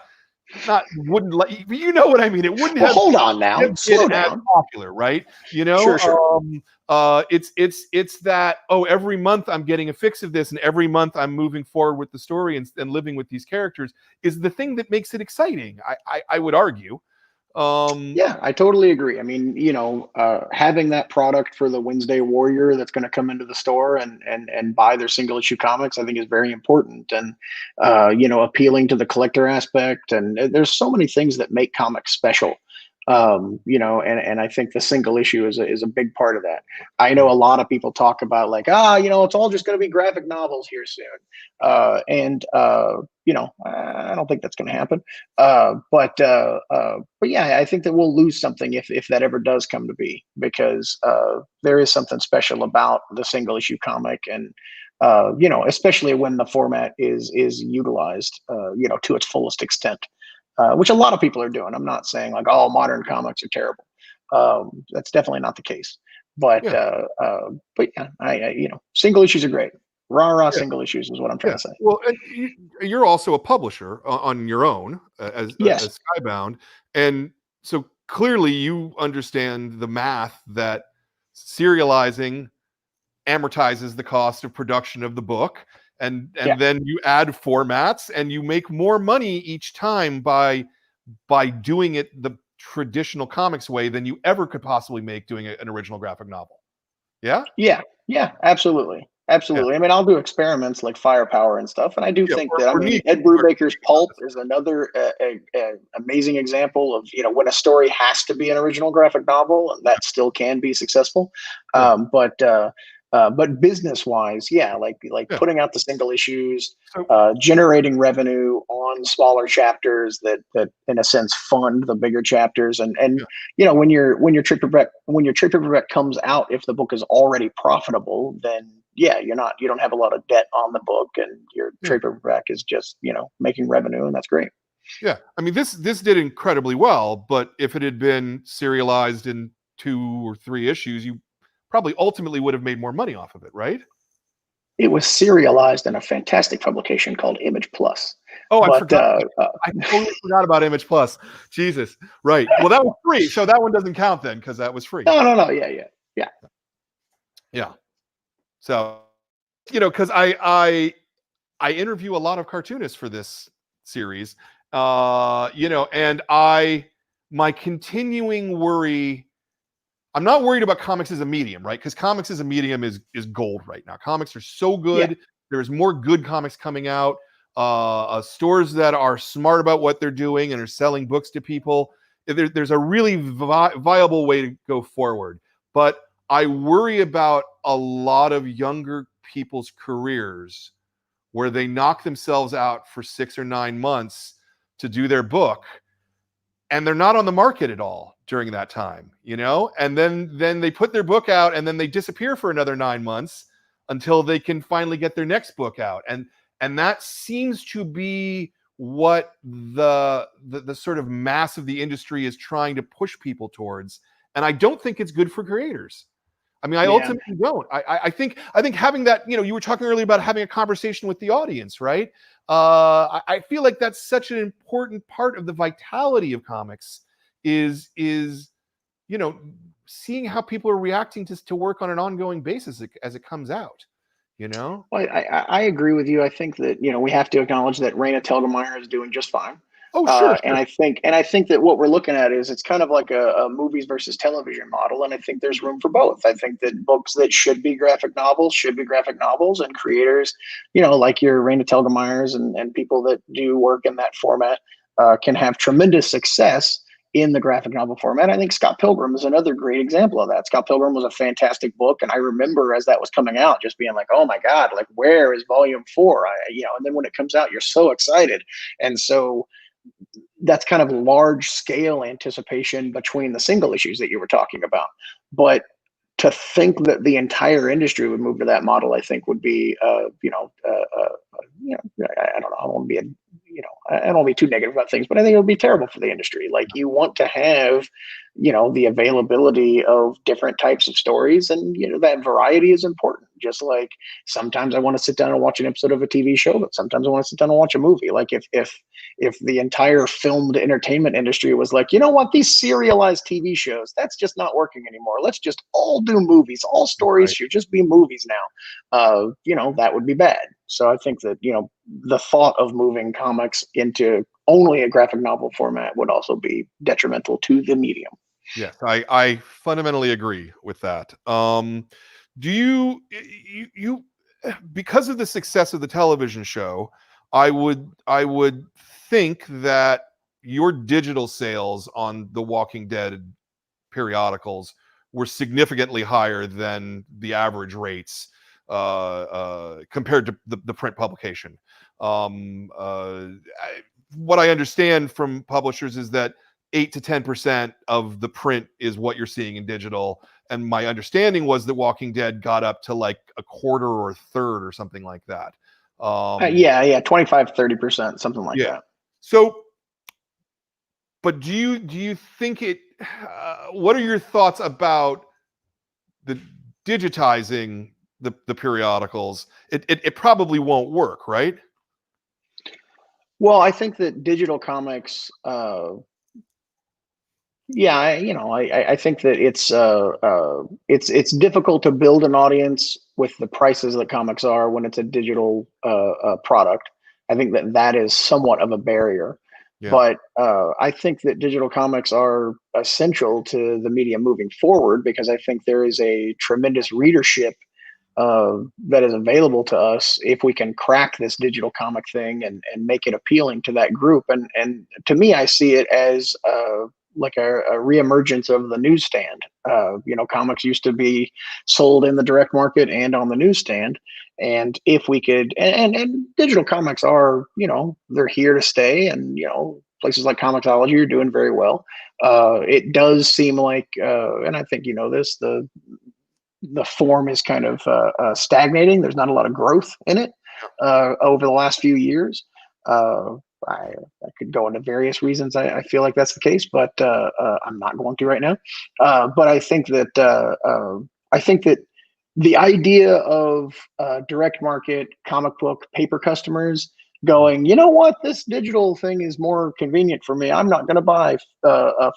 wouldn't like, you know what I mean? It wouldn't Well, have hold on now. been Slow as down. popular, right? Sure, sure. It's that, oh, every month I'm getting a fix of this, and every month I'm moving forward with the story and living with these characters is the thing that makes it exciting. I would argue. Um, Yeah, I totally agree. I mean, having that product for the Wednesday Warrior that's going to come into the store and buy their single issue comics, I think is very important. And appealing to the collector aspect, and there's so many things that make comics special. And I think the single issue is a big part of that. I know yeah, a lot of people talk about like, it's all just going to be graphic novels here soon, and I don't think that's going to happen. But yeah, I think that we'll lose something if that ever does come to be, because there is something special about the single issue comic, and especially when the format is utilized, to its fullest extent, which a lot of people are doing. I'm not saying like all modern comics are terrible. That's definitely not the case. But yeah, but yeah, single issues are great. Rah rah yeah, single issues is what I'm trying yeah. to say. Well, and you're also a publisher on your own, Yes. as Skybound, and so clearly you understand the math that serializing amortizes the cost of production of the book, and Yeah. then you add formats and you make more money each time by doing it the traditional comics way than you ever could possibly make doing an original graphic novel. Yeah, Yeah, yeah, absolutely, yeah, absolutely. I mean, I'll do experiments like firepower and stuff, and I do yeah. think or, that. I or mean, niche Ed or Brubaker's niche Pulp artists. is another amazing example of when a story has to be an original graphic novel, and that still can be successful. Yeah, But business wise, yeah, like yeah. putting out the single issues, So generating revenue on smaller chapters that in a sense fund the bigger chapters, and yeah, trade paperback comes out, if the book is already profitable, then yeah, you don't have a lot of debt on the book, and your yeah. trade paperback is just making revenue, and that's great. Yeah, I mean this did incredibly well, but if it had been serialized in 2 or 3 issues, you probably ultimately would have made more money off of it, right? It was serialized in a fantastic publication called Image Plus. Oh, I But forgot. I totally forgot about Image Plus. Jesus. Right. Well, that was free. So that one doesn't count then because that was free. no. Yeah. Yeah. So, because I interview a lot of cartoonists for this series, and my continuing worry. I'm not worried about comics as a medium, right? Because comics as a medium is gold right now. Comics are so good. Yeah. There's more good comics coming out. Stores that are smart about what they're doing and are selling books to people. There's a really viable way to go forward. But I worry about a lot of younger people's careers where they knock themselves out for 6 or 9 months to do their book and they're not on the market at all during that time, and then they put their book out and then they disappear for another 9 months until they can finally get their next book out. And that seems to be what the sort of mass of the industry is trying to push people towards. And I don't think it's good for creators. I mean, I ultimately don't. I think having that, you were talking earlier about having a conversation with the audience, right? I feel like that's such an important part of the vitality of comics is seeing how people are reacting to work on an ongoing basis as it comes out. Well, I agree with you. I think that we have to acknowledge that Raina Telgemeier is doing just fine. Oh, sure. And I think that what we're looking at is it's kind of like a movies versus television model, and I think there's room for both. I think that books that should be graphic novels should be graphic novels, and creators, like your Raina Telgemeiers and people that do work in that format, can have tremendous success in the graphic novel format. I think Scott Pilgrim is another great example of that. Scott Pilgrim was a fantastic book, and I remember as that was coming out, just being like, "Oh my God, like where is Volume 4?" And then when it comes out, you're so excited, and so that's kind of large scale anticipation between the single issues that you were talking about. But to think that the entire industry would move to that model, I think would be, I don't know. I don't want to be I don't want to be too negative about things, but I think it would be terrible for the industry. Like you want to have, the availability of different types of stories, and that variety is important. Just like sometimes I want to sit down and watch an episode of a TV show, but sometimes I want to sit down and watch a movie. Like if the entire filmed entertainment industry was like, you know what, these serialized TV shows, that's just not working anymore. Let's just all do movies. All stories should just be movies now. That would be bad. So I think that, the thought of moving comics into only a graphic novel format would also be detrimental to the medium. Yes, I fundamentally agree with that. Do you because of the success of the television show, I would think that your digital sales on the Walking Dead periodicals were significantly higher than the average rates compared to the print publication. What I understand from publishers is that 8 to 10% of the print is what you're seeing in digital. And my understanding was that Walking Dead got up to like a quarter or a third or something like that. 25, 30%, something like that. So, but do you think it, what are your thoughts about the digitizing the periodicals? It probably won't work, right? Well, I think that digital comics, I think that it's difficult to build an audience with the prices that comics are when it's a digital product. I think that is somewhat of a barrier. Yeah. But I think that digital comics are essential to the media moving forward, because I think there is a tremendous readership that is available to us if we can crack this digital comic thing and make it appealing to that group. And to me, I see it as like a reemergence of the newsstand. Comics used to be sold in the direct market and on the newsstand. And if we could, and digital comics are, they're here to stay. And, places like Comixology are doing very well. It does seem like, and I think, this, the form is kind of stagnating. There's not a lot of growth in it over the last few years. I could go into various reasons I feel like that's the case, but I'm not going to right now. But I think that the idea of direct market comic book paper customers going, you know what, this digital thing is more convenient for me. I'm not going to buy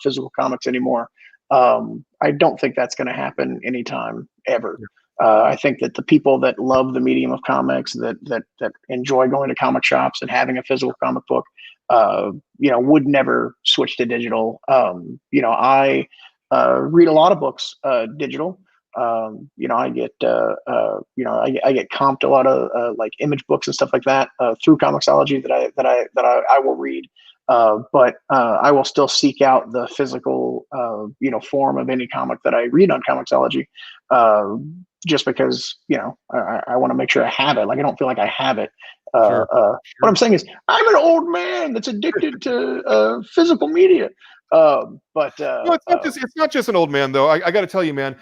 physical comics anymore. I don't think that's going to happen anytime ever. I think that the people that love the medium of comics, that enjoy going to comic shops and having a physical comic book, would never switch to digital. I read a lot of books digital. I get I get comped a lot of like image books and stuff like that through Comixology that I will read. But I will still seek out the physical form of any comic that I read on Comixology, just because I want to make sure I have it. Like, I don't feel like I have it. Sure. What I'm saying is, I'm an old man that's addicted to physical media. No, it's not just an old man though. I got to tell you, man.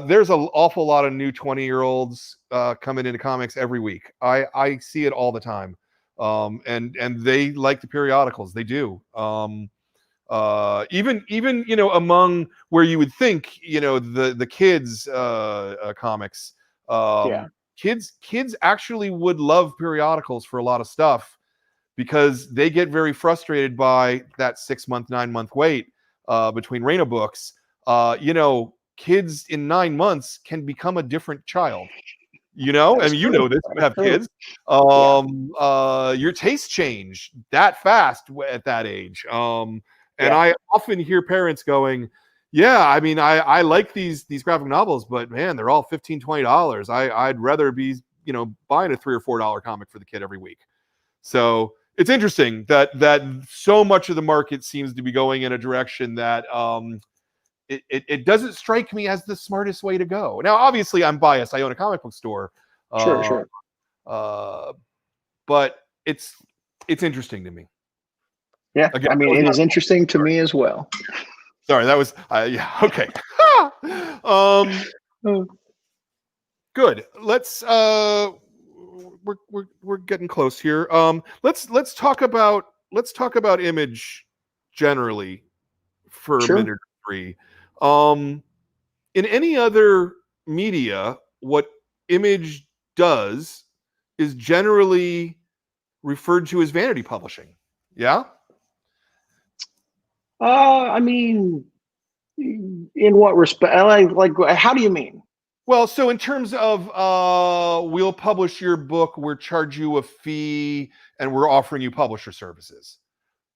There's an awful lot of new 20-year-olds coming into comics every week. I see it all the time, and they like the periodicals. They do. Even among where you would think the kids comics. Kids actually would love periodicals for a lot of stuff, because they get very frustrated by that 6-month, 9-month wait between Reina books. Kids in 9 months can become a different child. This, you have kids. Your tastes change that fast at that age. I often hear parents going, yeah, I mean, I like these graphic novels, but man, they're all $15, $20. I'd rather be, buying a $3 or $4 comic for the kid every week. So it's interesting that so much of the market seems to be going in a direction that it doesn't strike me as the smartest way to go. Now, obviously, I'm biased. I own a comic book store. Sure. But it's interesting to me. Yeah, again, I mean, it is interesting to me as well. Sorry, that was okay. Good. Let's we're getting close here. Let's talk about Image generally for a minute or three. In any other media, what Image does is generally referred to as vanity publishing. Yeah. I mean, in what respect? Like, how do you mean? Well, so in terms of we'll publish your book, we'll charge you a fee, and we're offering you publisher services.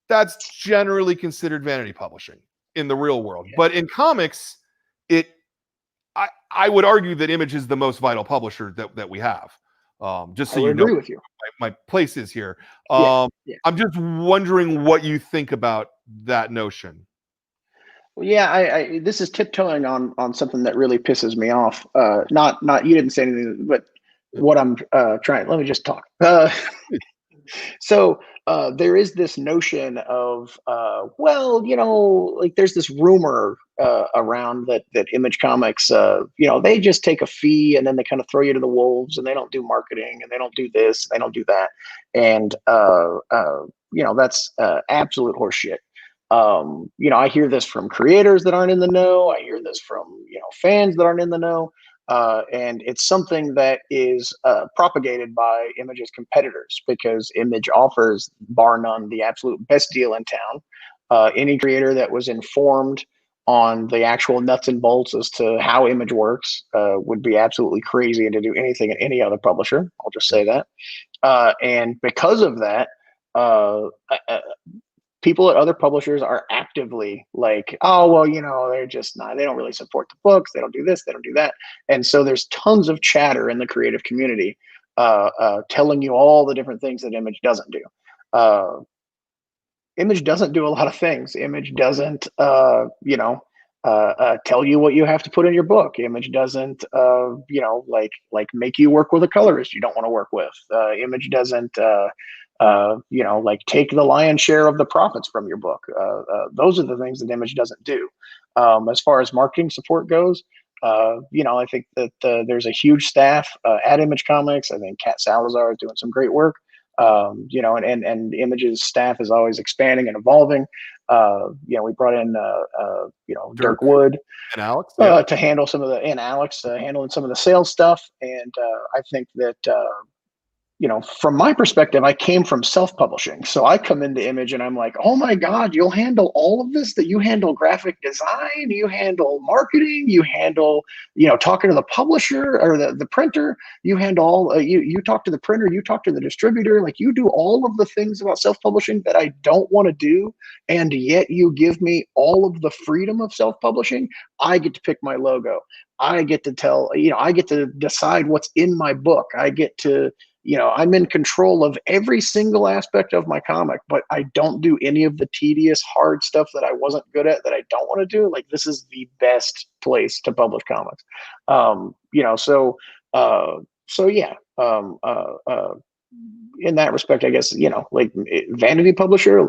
That's generally considered vanity publishing in the real world. Yeah. But in comics, I would argue that Image is the most vital publisher that we have. Just so I agree with you. My place is here. I'm just wondering what you think about that notion. Well, yeah, this is tiptoeing on something that really pisses me off. Not you didn't say anything, but what I'm trying. Let me just talk. So there is this notion of like there's this rumor around that Image Comics, they just take a fee and then they kind of throw you to the wolves, and they don't do marketing, and they don't do this, they don't do that, and that's absolute horseshit. I hear this from creators that aren't in the know. I hear this from fans that aren't in the know. And it's something that is propagated by Image's competitors, because Image offers, bar none, the absolute best deal in town. Any creator that was informed on the actual nuts and bolts as to how Image works would be absolutely crazy to do anything at any other publisher. I'll just say that. And because of that, people at other publishers are actively like, oh, well, they're just not, they don't really support the books. They don't do this, they don't do that. And so there's tons of chatter in the creative community telling you all the different things that Image doesn't do. Image doesn't do a lot of things. Image doesn't, tell you what you have to put in your book. Image doesn't, like make you work with a colorist you don't want to work with. Image doesn't, like take the lion's share of the profits from your book. Those are the things that Image doesn't do. As far as marketing support goes, I think that there's a huge staff at Image Comics. I think Kat Salazar is doing some great work. And Image's staff is always expanding and evolving. We brought in, Dirk Wood and Alex to handle some of the, and Alex handling some of the sales stuff. And I think that, from my perspective, I came from self-publishing. So I come into Image and I'm like, oh my God, you'll handle all of this, that you handle graphic design, you handle marketing, you handle, talking to the publisher or the printer, you handle all, you talk to the printer, you talk to the distributor, like you do all of the things about self-publishing that I don't want to do. And yet you give me all of the freedom of self-publishing. I get to pick my logo. I get to I get to decide what's in my book. I get to, I'm in control of every single aspect of my comic, but I don't do any of the tedious, hard stuff that I wasn't good at, that I don't want to do. Like, this is the best place to publish comics. So yeah. In that respect, I guess, like vanity publisher,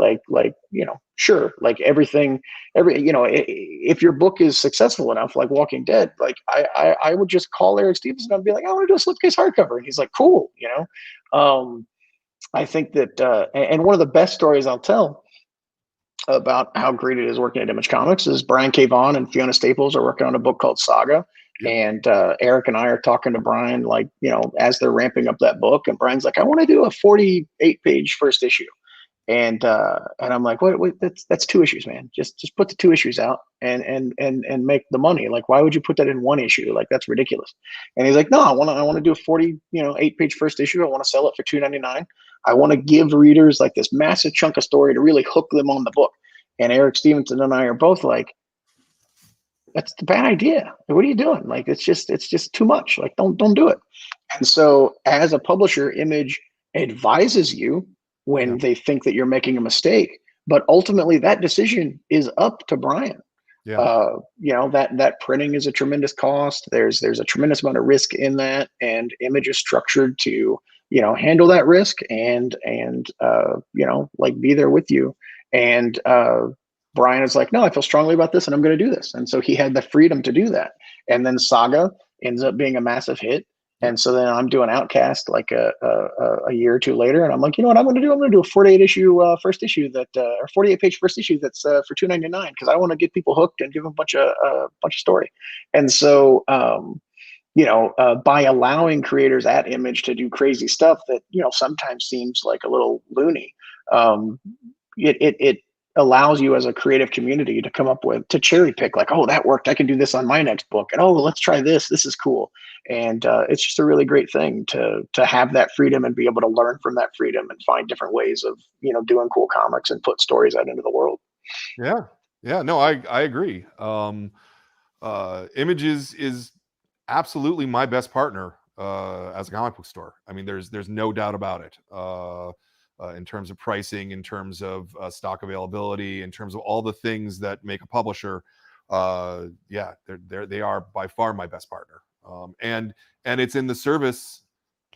sure, like if your book is successful enough, like Walking Dead, like I would just call Eric Stevenson and be like, I want to do a slipcase hardcover, and he's like, cool. I think that, and one of the best stories I'll tell about how great it is working at Image Comics is Brian K. Vaughan and Fiona Staples are working on a book called Saga. Yep. And Eric and I are talking to Brian, like, as they're ramping up that book, and Brian's like, I want to do a 48-page first issue. And I'm like, wait, that's 2 issues, man. Just put the 2 issues out and make the money. Like, why would you put that in 1 issue? Like, that's ridiculous. And he's like, no, I want to do a 48-page first issue. I want to sell it for $2.99. I want to give readers like this massive chunk of story to really hook them on the book. And Eric Stevenson and I are both like, that's a bad idea. What are you doing? Like, it's just too much. Like, don't do it. And so as a publisher, Image advises you when they think that you're making a mistake, but ultimately that decision is up to Brian. Yeah. That printing is a tremendous cost. There's a tremendous amount of risk in that, and Image is structured to, handle that risk and like be there with you. And Brian is like, no, I feel strongly about this and I'm going to do this. And so he had the freedom to do that. And then Saga ends up being a massive hit. And so then I'm doing Outcast like a year or 2 later, and I'm like, you know what I'm going to do? I'm going to do a 48-issue first issue or 48-page first issue that's for $2.99, because I want to get people hooked and give them a bunch of story. And so by allowing creators at Image to do crazy stuff that sometimes seems like a little loony, it allows you as a creative community to come up with, to cherry pick, like, oh, that worked, I can do this on my next book, and oh, let's try this is cool. And it's just a really great thing to have that freedom and be able to learn from that freedom and find different ways of doing cool comics and put stories out into the world. Yeah, no, I agree. Image is absolutely my best partner as a comic book store. I mean, there's no doubt about it. In terms of pricing, in terms of stock availability, in terms of all the things that make a publisher, they are by far my best partner. And it's in the service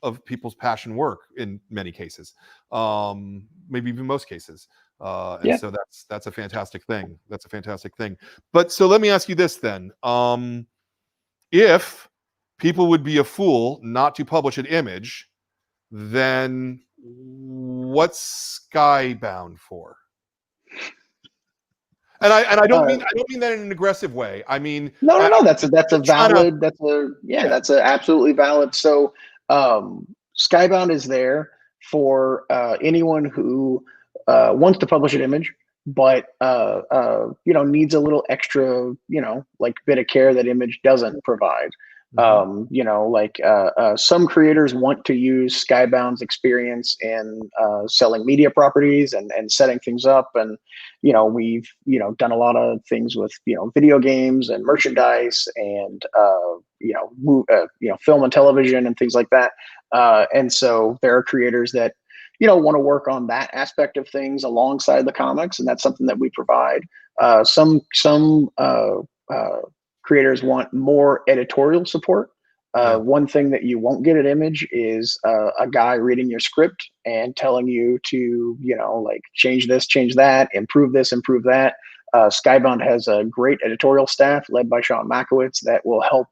of people's passion work in many cases, maybe even most cases. So that's a fantastic thing. That's a fantastic thing. But so let me ask you this then. If people would be a fool not to publish an Image, then what's Skybound for? And I don't mean that in an aggressive way. I mean, no. That's absolutely valid. So Skybound is there for anyone who wants to publish an Image, but needs a little extra, like bit of care that Image doesn't provide. Some creators want to use Skybound's experience in selling media properties and setting things up. And, we've, done a lot of things with, video games and merchandise and, film and television and things like that. And so there are creators that, want to work on that aspect of things alongside the comics. And that's something that we provide. Some creators want more editorial support. One thing that you won't get at Image is a guy reading your script and telling you to, like, change this, change that, improve this, improve that. Skybound has a great editorial staff led by Sean Makowitz that will help,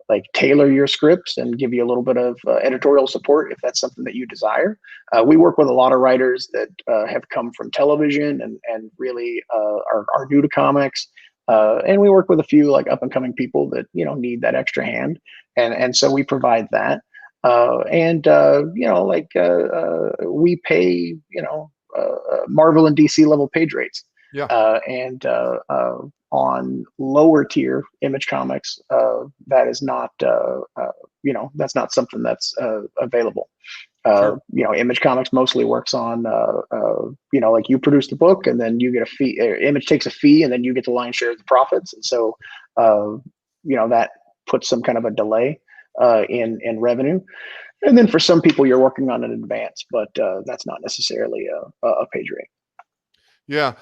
like tailor your scripts and give you a little bit of editorial support if that's something that you desire. We work with a lot of writers that have come from television and really are new to comics. And we work with a few like up and coming people that, need that extra hand. And so we provide that. And we pay Marvel and DC level page rates, Yeah, and on lower tier Image Comics, that is not that's not something that's available. sure. Image Comics mostly works on, like you produce the book and then you get a fee. Image takes a fee and then you get the lion's share of the profits. And so, that puts some kind of a delay in revenue. And then for some people, you're working on an advance, but that's not necessarily a page rate. Yeah.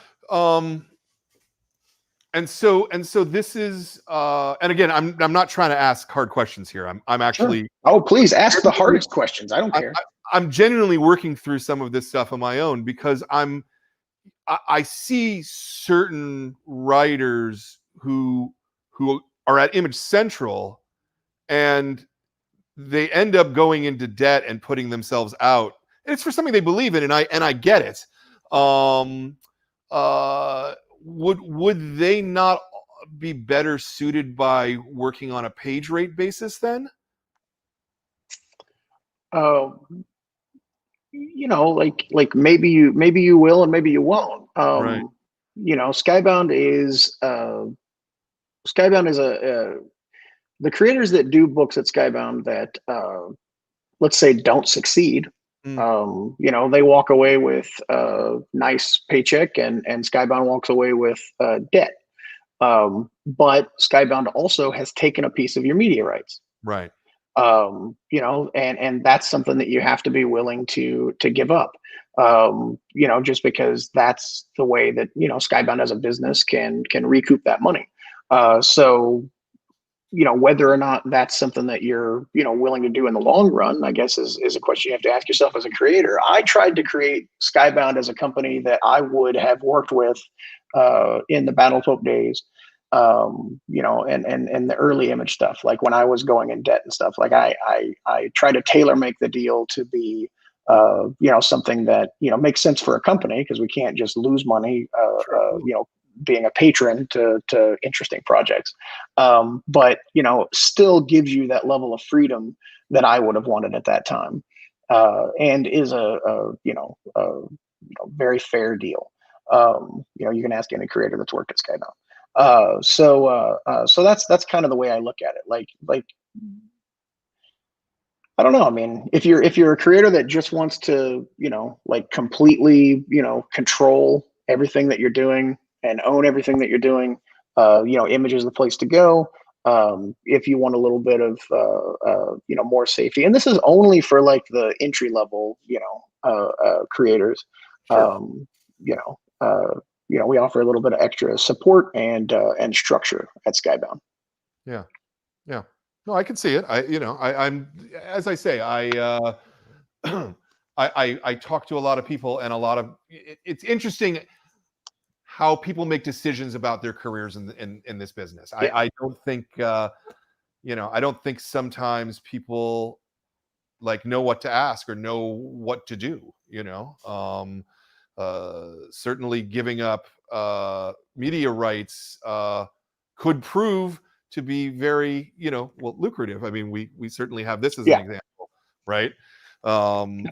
And so this is and again, I'm not trying to ask hard questions here. I'm Sure. actually Oh, please ask the hardest questions. I don't care. I'm genuinely working through some of this stuff on my own because I see certain writers who are at Image Central and they end up going into debt and putting themselves out. And it's for something they believe in, and I get it. Um, would they not be better suited by working on a page rate basis then? Uh, like maybe you will and maybe you won't. Right. Skybound is the creators that do books at Skybound that let's say don't succeed. Mm, They walk away with a nice paycheck, and Skybound walks away with debt. But Skybound also has taken a piece of your media rights. right. And that's something that you have to be willing to give up. Just because that's the way that Skybound as a business can recoup that money. So whether or not that's something that you're willing to do in the long run, I guess is a question you have to ask yourself as a creator. I tried to create Skybound as a company that I would have worked with in the Battle Pope days, and the early Image stuff, like when I was going in debt and stuff. Like I try to tailor make the deal to be something that makes sense for a company, because we can't just lose money being a patron to interesting projects, but still gives you that level of freedom that I would have wanted at that time, and is a very fair deal. You can ask any creator that's worked at Skybound. So that's kind of the way I look at it. Like I don't know. I mean, if you're a creator that just wants to, like completely, control everything that you're doing and own everything that you're doing, Image is the place to go. If you want a little bit of, more safety, and this is only for like the entry level, creators. Sure. Um, we offer a little bit of extra support and structure at Skybound. Yeah. Yeah. No, I can see it. I'm as I say, I talk to a lot of people, and it's interesting how people make decisions about their careers in this business. Yeah. I don't think I don't think sometimes people like know what to ask or know what to do. Certainly giving up media rights could prove to be very, lucrative. I mean, we certainly have this as an Yeah. example, right?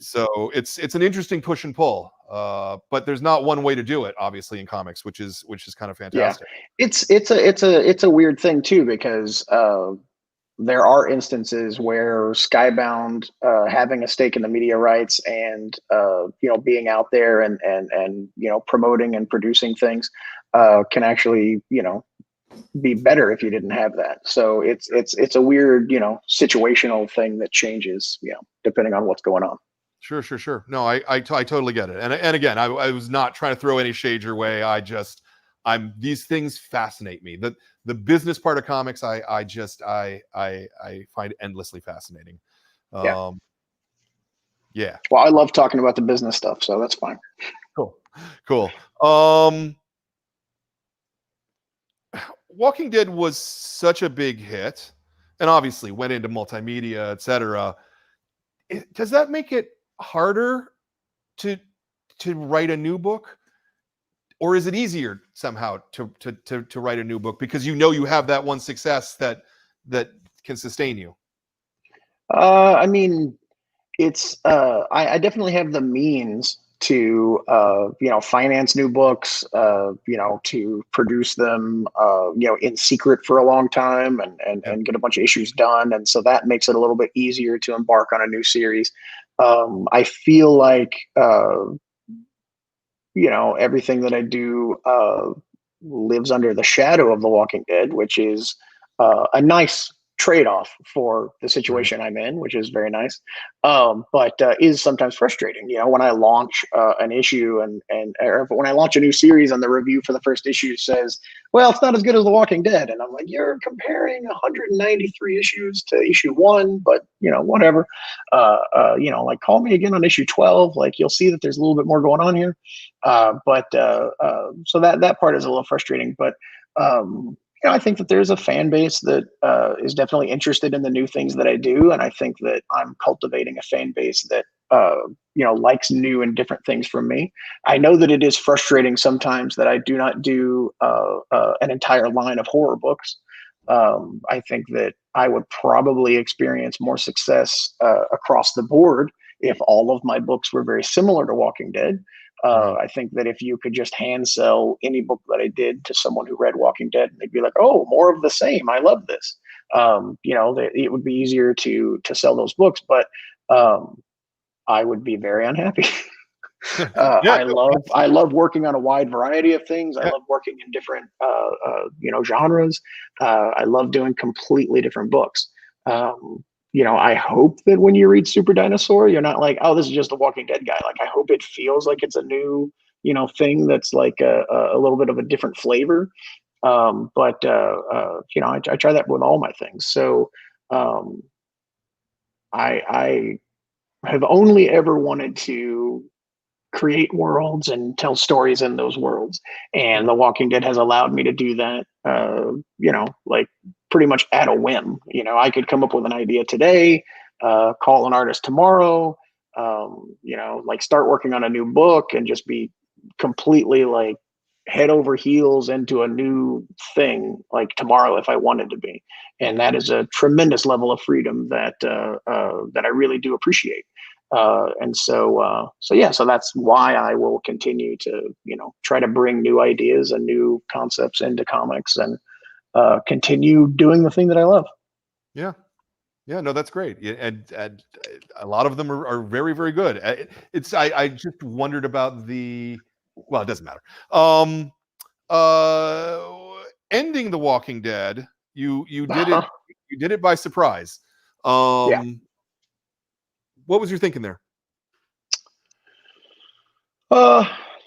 So it's an interesting push and pull, but there's not one way to do it, obviously, in comics, which is kind of Yeah. fantastic. It's a weird thing too, because there are instances where Skybound, having a stake in the media rights and being out there and promoting and producing things can actually be better if you didn't have that. So it's a weird situational thing that changes depending on what's going on. Sure. No, I totally get it. And again, I was not trying to throw any shade your way. These things fascinate me. The business part of comics, I find endlessly fascinating. Yeah. Yeah. Well, I love talking about the business stuff, so that's fine. Cool. Walking Dead was such a big hit, and obviously went into multimedia, etc. Does that make it harder to write a new book, or is it easier somehow to write a new book because you have that one success that can sustain you? I mean, it's I definitely have the means to finance new books, to produce them in secret for a long time Yeah. and get a bunch of issues done, and so that makes it a little bit easier to embark on a new series. I feel like everything that I do lives under the shadow of The Walking Dead, which is a nice trade-off for the Right. situation I'm in, which is very nice. But is sometimes frustrating. When I launch an issue or when I launch a new series and the review for the first issue says, "Well, it's not as good as The Walking Dead," and I'm like, "You're comparing 193 issues to issue one, but whatever. Like call me again on issue 12. Like you'll see that there's a little bit more going on here." So that part is a little frustrating, but I think that there's a fan base that is definitely interested in the new things that I do, and I think that I'm cultivating a fan base that likes new and different things from me. I know that it is frustrating sometimes that I do not do an entire line of horror books. I think that I would probably experience more success across the board if all of my books were very similar to Walking Dead. Right. I think that if you could just hand sell any book that I did to someone who read Walking Dead, they'd be like, "Oh, more of the same. I love this." It would be easier to sell those books, but I would be very unhappy. Yeah. No, I love working on a wide variety of things. I yeah. love working in different genres. I love doing completely different books. I hope that when you read Super Dinosaur, you're not like, "Oh, this is just a Walking Dead guy." Like I hope it feels like it's a new thing that's like a little bit of a different flavor. I try that with all my things. So um, I have only ever wanted to create worlds and tell stories in those worlds. Yeah. And The Walking Dead has allowed me to do that, like pretty much at a whim. I could come up with an idea today, call an artist tomorrow, like start working on a new book and just be completely like head over heels into a new thing like tomorrow if I wanted to be. And that is a tremendous level of freedom that I really do appreciate. So that's why I will continue to try to bring new ideas and new concepts into comics and continue doing the thing that I love. Yeah. Yeah, no, that's great. Yeah, and a lot of them are very, very good. I just wondered about well, it doesn't matter. Um, Ending The Walking Dead, you did it Uh-huh. you did it by surprise. Yeah. What was your thinking there? Uh,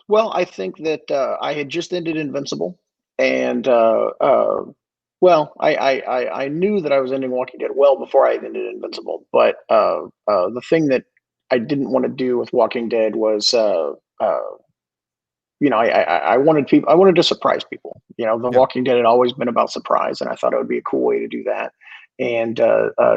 well, I think that I had just ended Invincible, and I knew that I was ending Walking Dead well before I ended Invincible. But the thing that I didn't want to do with Walking Dead was, I wanted people, I wanted to surprise people. The Yeah, Walking Dead had always been about surprise, and I thought it would be a cool way to do that. And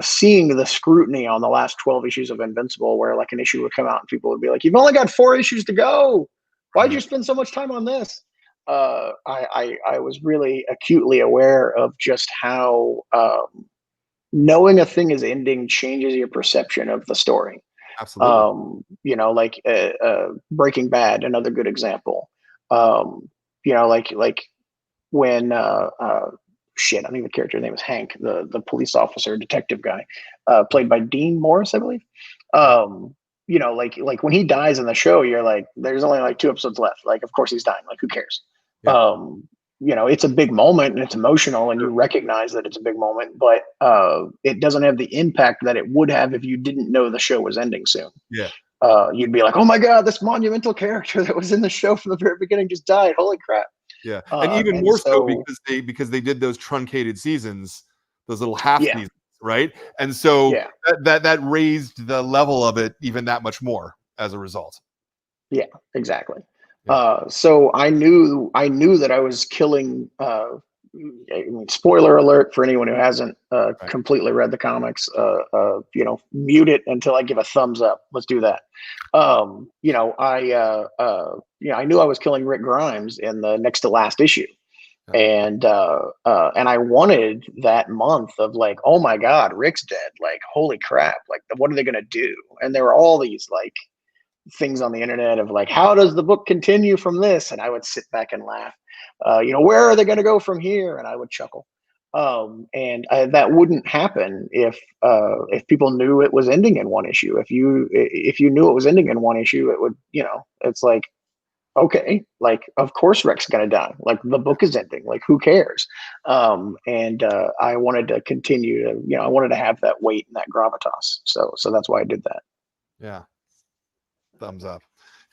seeing the scrutiny on the last 12 issues of Invincible, where like an issue would come out and people would be like, "You've only got 4 issues to go. Why'd you right. spend so much time on this?" I was really acutely aware of just how knowing a thing is ending changes your perception of the story. Absolutely. Like Breaking Bad, another good example. Like when shit, I think the character's name is Hank, the police officer, detective guy, played by Dean Morris, I believe. Okay. Like when he dies in the show, you're like, there's only like 2 episodes left. Like, of course he's dying. Like, who cares? Yeah. Um, it's a big moment and it's emotional, and you Sure. recognize that it's a big moment, but it doesn't have the impact that it would have if you didn't know the show was ending soon. Yeah. You'd be like, "Oh my god, this monumental character that was in the show from the very beginning just died! Holy crap!" Yeah. And even And more so so, because they did those truncated seasons, those little half yeah, seasons, right? And so yeah, that raised the level of it even that much more as a result. yeah, exactly. Yeah. So I knew that I was killing. I mean, spoiler alert for anyone who hasn't Right. completely read the comics. Mute it until I give a thumbs up. Let's do that. I knew I was killing Rick Grimes in the next to last issue. And I wanted that month of like, oh my God, Rick's dead. Like, holy crap. Like, what are they going to do? And there were all these like things on the internet of like, how does the book continue from this? And I would sit back and laugh. Where are they going to go from here? And I would chuckle. That wouldn't happen if people knew it was ending in one issue. If you knew it was ending in one issue, it would, it's like, okay, like of course Rex gonna die. Like the book is ending. Like who cares? I wanted to continue to, I wanted to have that weight and that gravitas. So that's why I did that. Yeah. Thumbs up.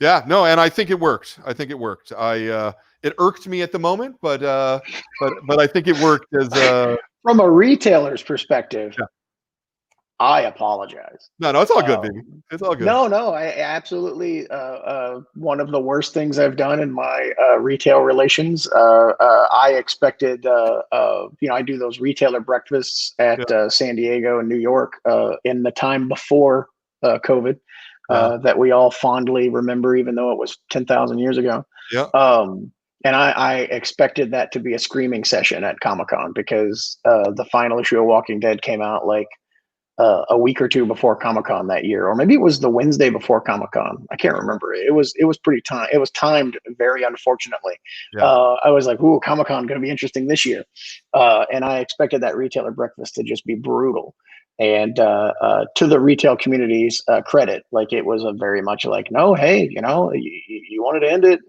Yeah, no, and I think it worked. It irked me at the moment, but I think it worked as from a retailer's perspective. Yeah. I apologize. No, it's all good, baby. It's all good. No, I absolutely. One of the worst things I've done in my retail relations. I expected, I do those retailer breakfasts at San Diego and New York in the time before COVID that we all fondly remember, even though it was 10,000 years ago. Yeah. And I expected that to be a screaming session at Comic-Con because the final issue of Walking Dead came out like a week or two before Comic-Con that year, or maybe it was the Wednesday before Comic-Con. I can't remember. It was pretty time. It was timed very unfortunately. Yeah. I was like, "Ooh, Comic-Con going to be interesting this year," and I expected that retailer breakfast to just be brutal. And to the retail community's credit, like it was a very much like, no, hey, you wanted to end it.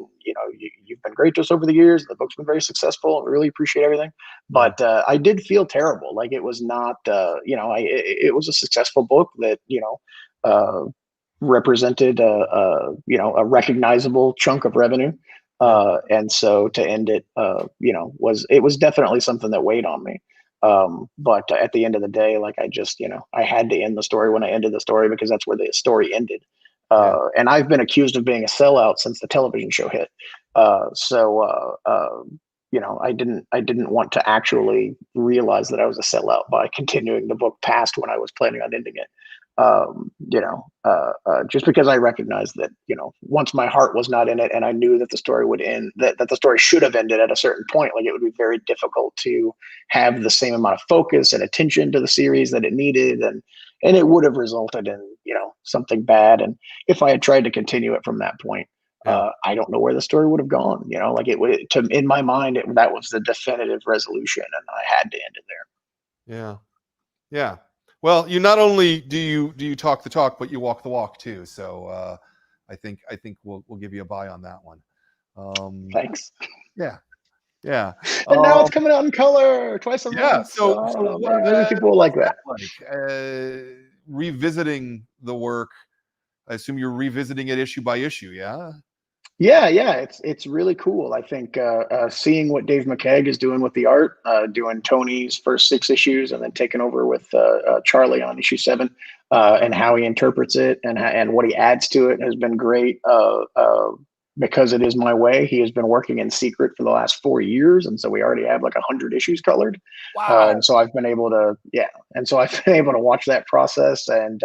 You've been great to us over the years. The book's been very successful. I really appreciate everything. But I did feel terrible. Like it was not, it was a successful book that, represented a recognizable chunk of revenue. And so to end it, it was definitely something that weighed on me. But at the end of the day, like I just, I had to end the story when I ended the story because that's where the story ended. And I've been accused of being a sellout since the television show hit. I didn't want to actually realize that I was a sellout by continuing the book past when I was planning on ending it. Just because I recognized that, once my heart was not in it and I knew that the story would end, that the story should have ended at a certain point, like it would be very difficult to have the same amount of focus and attention to the series that it needed. And it would have resulted in, something bad. And if I had tried to continue it from that point, I don't know where the story would have gone, like it would, in my mind, that was the definitive resolution and I had to end it there. Yeah. Yeah. Well, you not only do you talk the talk, but you walk the walk too. So I think we'll give you a buy on that one. Thanks. Yeah. Yeah. And now it's coming out in color twice a month. Yeah. So maybe people will like that. Like revisiting the work. I assume you're revisiting it issue by issue. Yeah. Yeah, it's really cool. I think seeing what Dave McKeag is doing with the art, doing Tony's first 6 issues, and then taking over with Charlie on issue 7, and how he interprets it and what he adds to it has been great. Because it is my way, he has been working in secret for the last 4 years, and so we already have like 100 issues colored. Wow! And so I've been able to, watch that process and.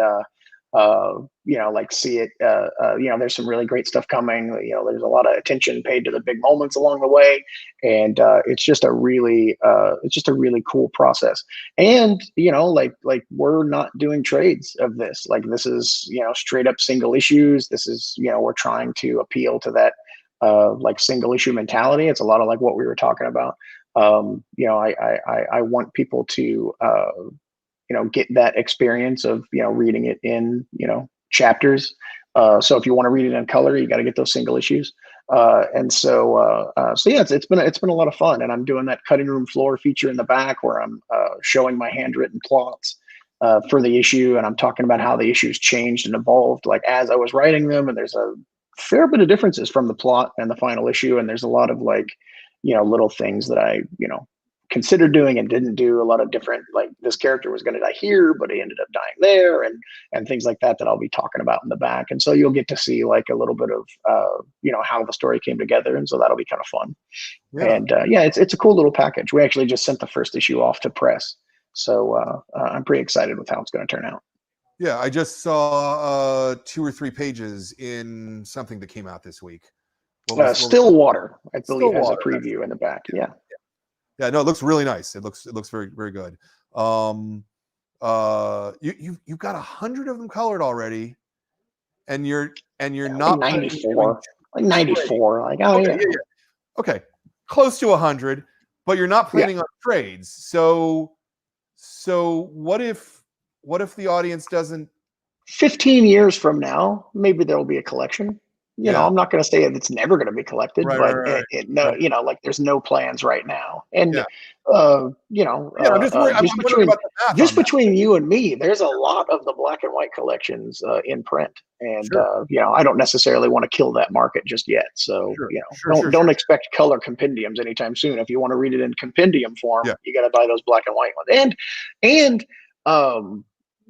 Like see it, there's some really great stuff coming, there's a lot of attention paid to the big moments along the way. And it's just a really cool process. And, like we're not doing trades of this. Like this is, straight up single issues. This is, we're trying to appeal to that, like single issue mentality. It's a lot of like what we were talking about. I want people to, get that experience of, reading it in, chapters. So if you want to read it in color, you got to get those single issues. It's been a lot of fun. And I'm doing that cutting room floor feature in the back where I'm showing my handwritten plots for the issue. And I'm talking about how the issues changed and evolved, like as I was writing them. And there's a fair bit of differences from the plot and the final issue. And there's a lot of like, little things that I, considered doing and didn't do. A lot of different, like this character was going to die here, but he ended up dying there, and things like that I'll be talking about in the back. And so you'll get to see like a little bit of how the story came together, and so that'll be kind of fun. Yeah. And it's a cool little package. We actually just sent the first issue off to press, so I'm pretty excited with how it's going to turn out. Yeah, I just saw 2 or 3 pages in something that came out this week. Stillwater, I believe, has a preview in the back. Yeah. Yeah, no, it looks really nice. It looks very, very good. You've got 100 of them colored already, and you're Like not planning on doing 94, like 94. Like, oh okay, yeah, yeah. Okay, close to 100, but you're not yeah. planning on trades. So what if the audience doesn't? 15 years from now, maybe there'll be a collection. Yeah, I'm not going to say it's never going to be collected, right, but right, right, no, right. like there's no plans right now. And Yeah, yeah. I'm just worried. I'm wondering about the math on just that. between you and me, there's a lot of the black and white collections in print, and Sure, I don't necessarily want to kill that market just yet. So sure, sure, don't sure, sure. expect color compendiums anytime soon. If you want to read it in compendium form, Yeah, you got to buy those black and white ones. And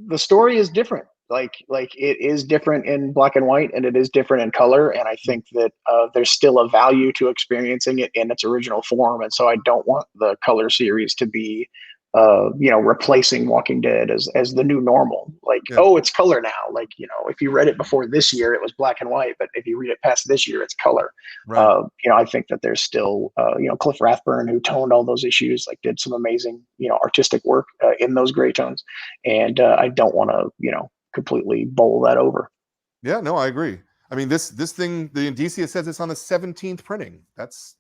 the story is different. Like it is different in black and white, and it is different in color. And I think that there's still a value to experiencing it in its original form. And so I don't want the color series to be replacing Walking Dead as the new normal. Like, yeah, oh, it's color now. Like, if you read it before this year, it was black and white, but if you read it past this year, it's color. right. I think that there's still, Cliff Rathburn, who toned all those issues, like did some amazing, artistic work in those gray tones. And I don't want to, completely bowl that over. Yeah, no, I agree. I mean, this thing, the Indicia says it's on the 17th printing. That's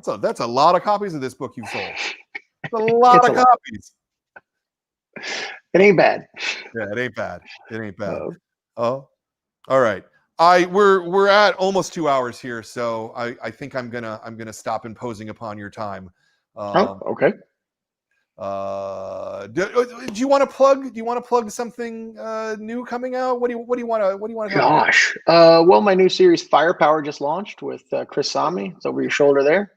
a lot of copies of this book you've sold. That's a lot It's of a lot. copies. It ain't bad. Yeah, it ain't bad. It ain't bad. Uh, Oh, all right. We're at almost 2 hours here, so I think I'm gonna stop imposing upon your time. okay. Do you want to plug? Do you want to plug something new coming out? What do you want to talk about? Gosh. Well, my new series Firepower just launched with Chris Sami. It's over your shoulder there.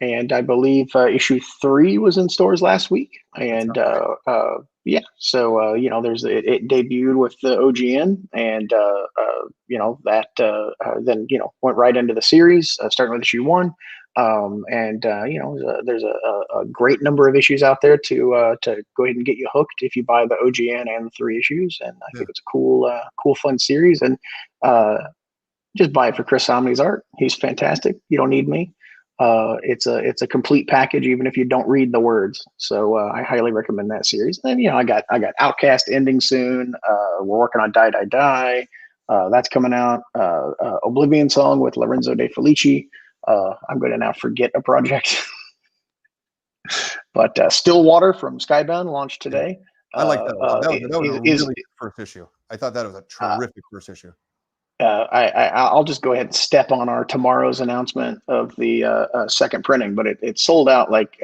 And I believe issue 3 was in stores last week. And yeah, so it debuted with the OGN, and then went right into the series, starting with issue 1. There's a great number of issues out there to go ahead and get you hooked if you buy the OGN and the 3 issues. And I think it's a cool, fun series. And just buy it for Chris Somney's art. He's fantastic. You don't need me. It's a complete package, even if you don't read the words. So I highly recommend that series. And I got Outcast ending soon. We're working on Die Die Die. That's coming out. Oblivion Song with Lorenzo De Felici. I'm going to now forget a project. But Stillwater from Skybound launched today. I like that a lot. That was a really good first issue. I thought that was a terrific first issue. I'll just go ahead and step on our tomorrow's announcement of the second printing, but it sold out like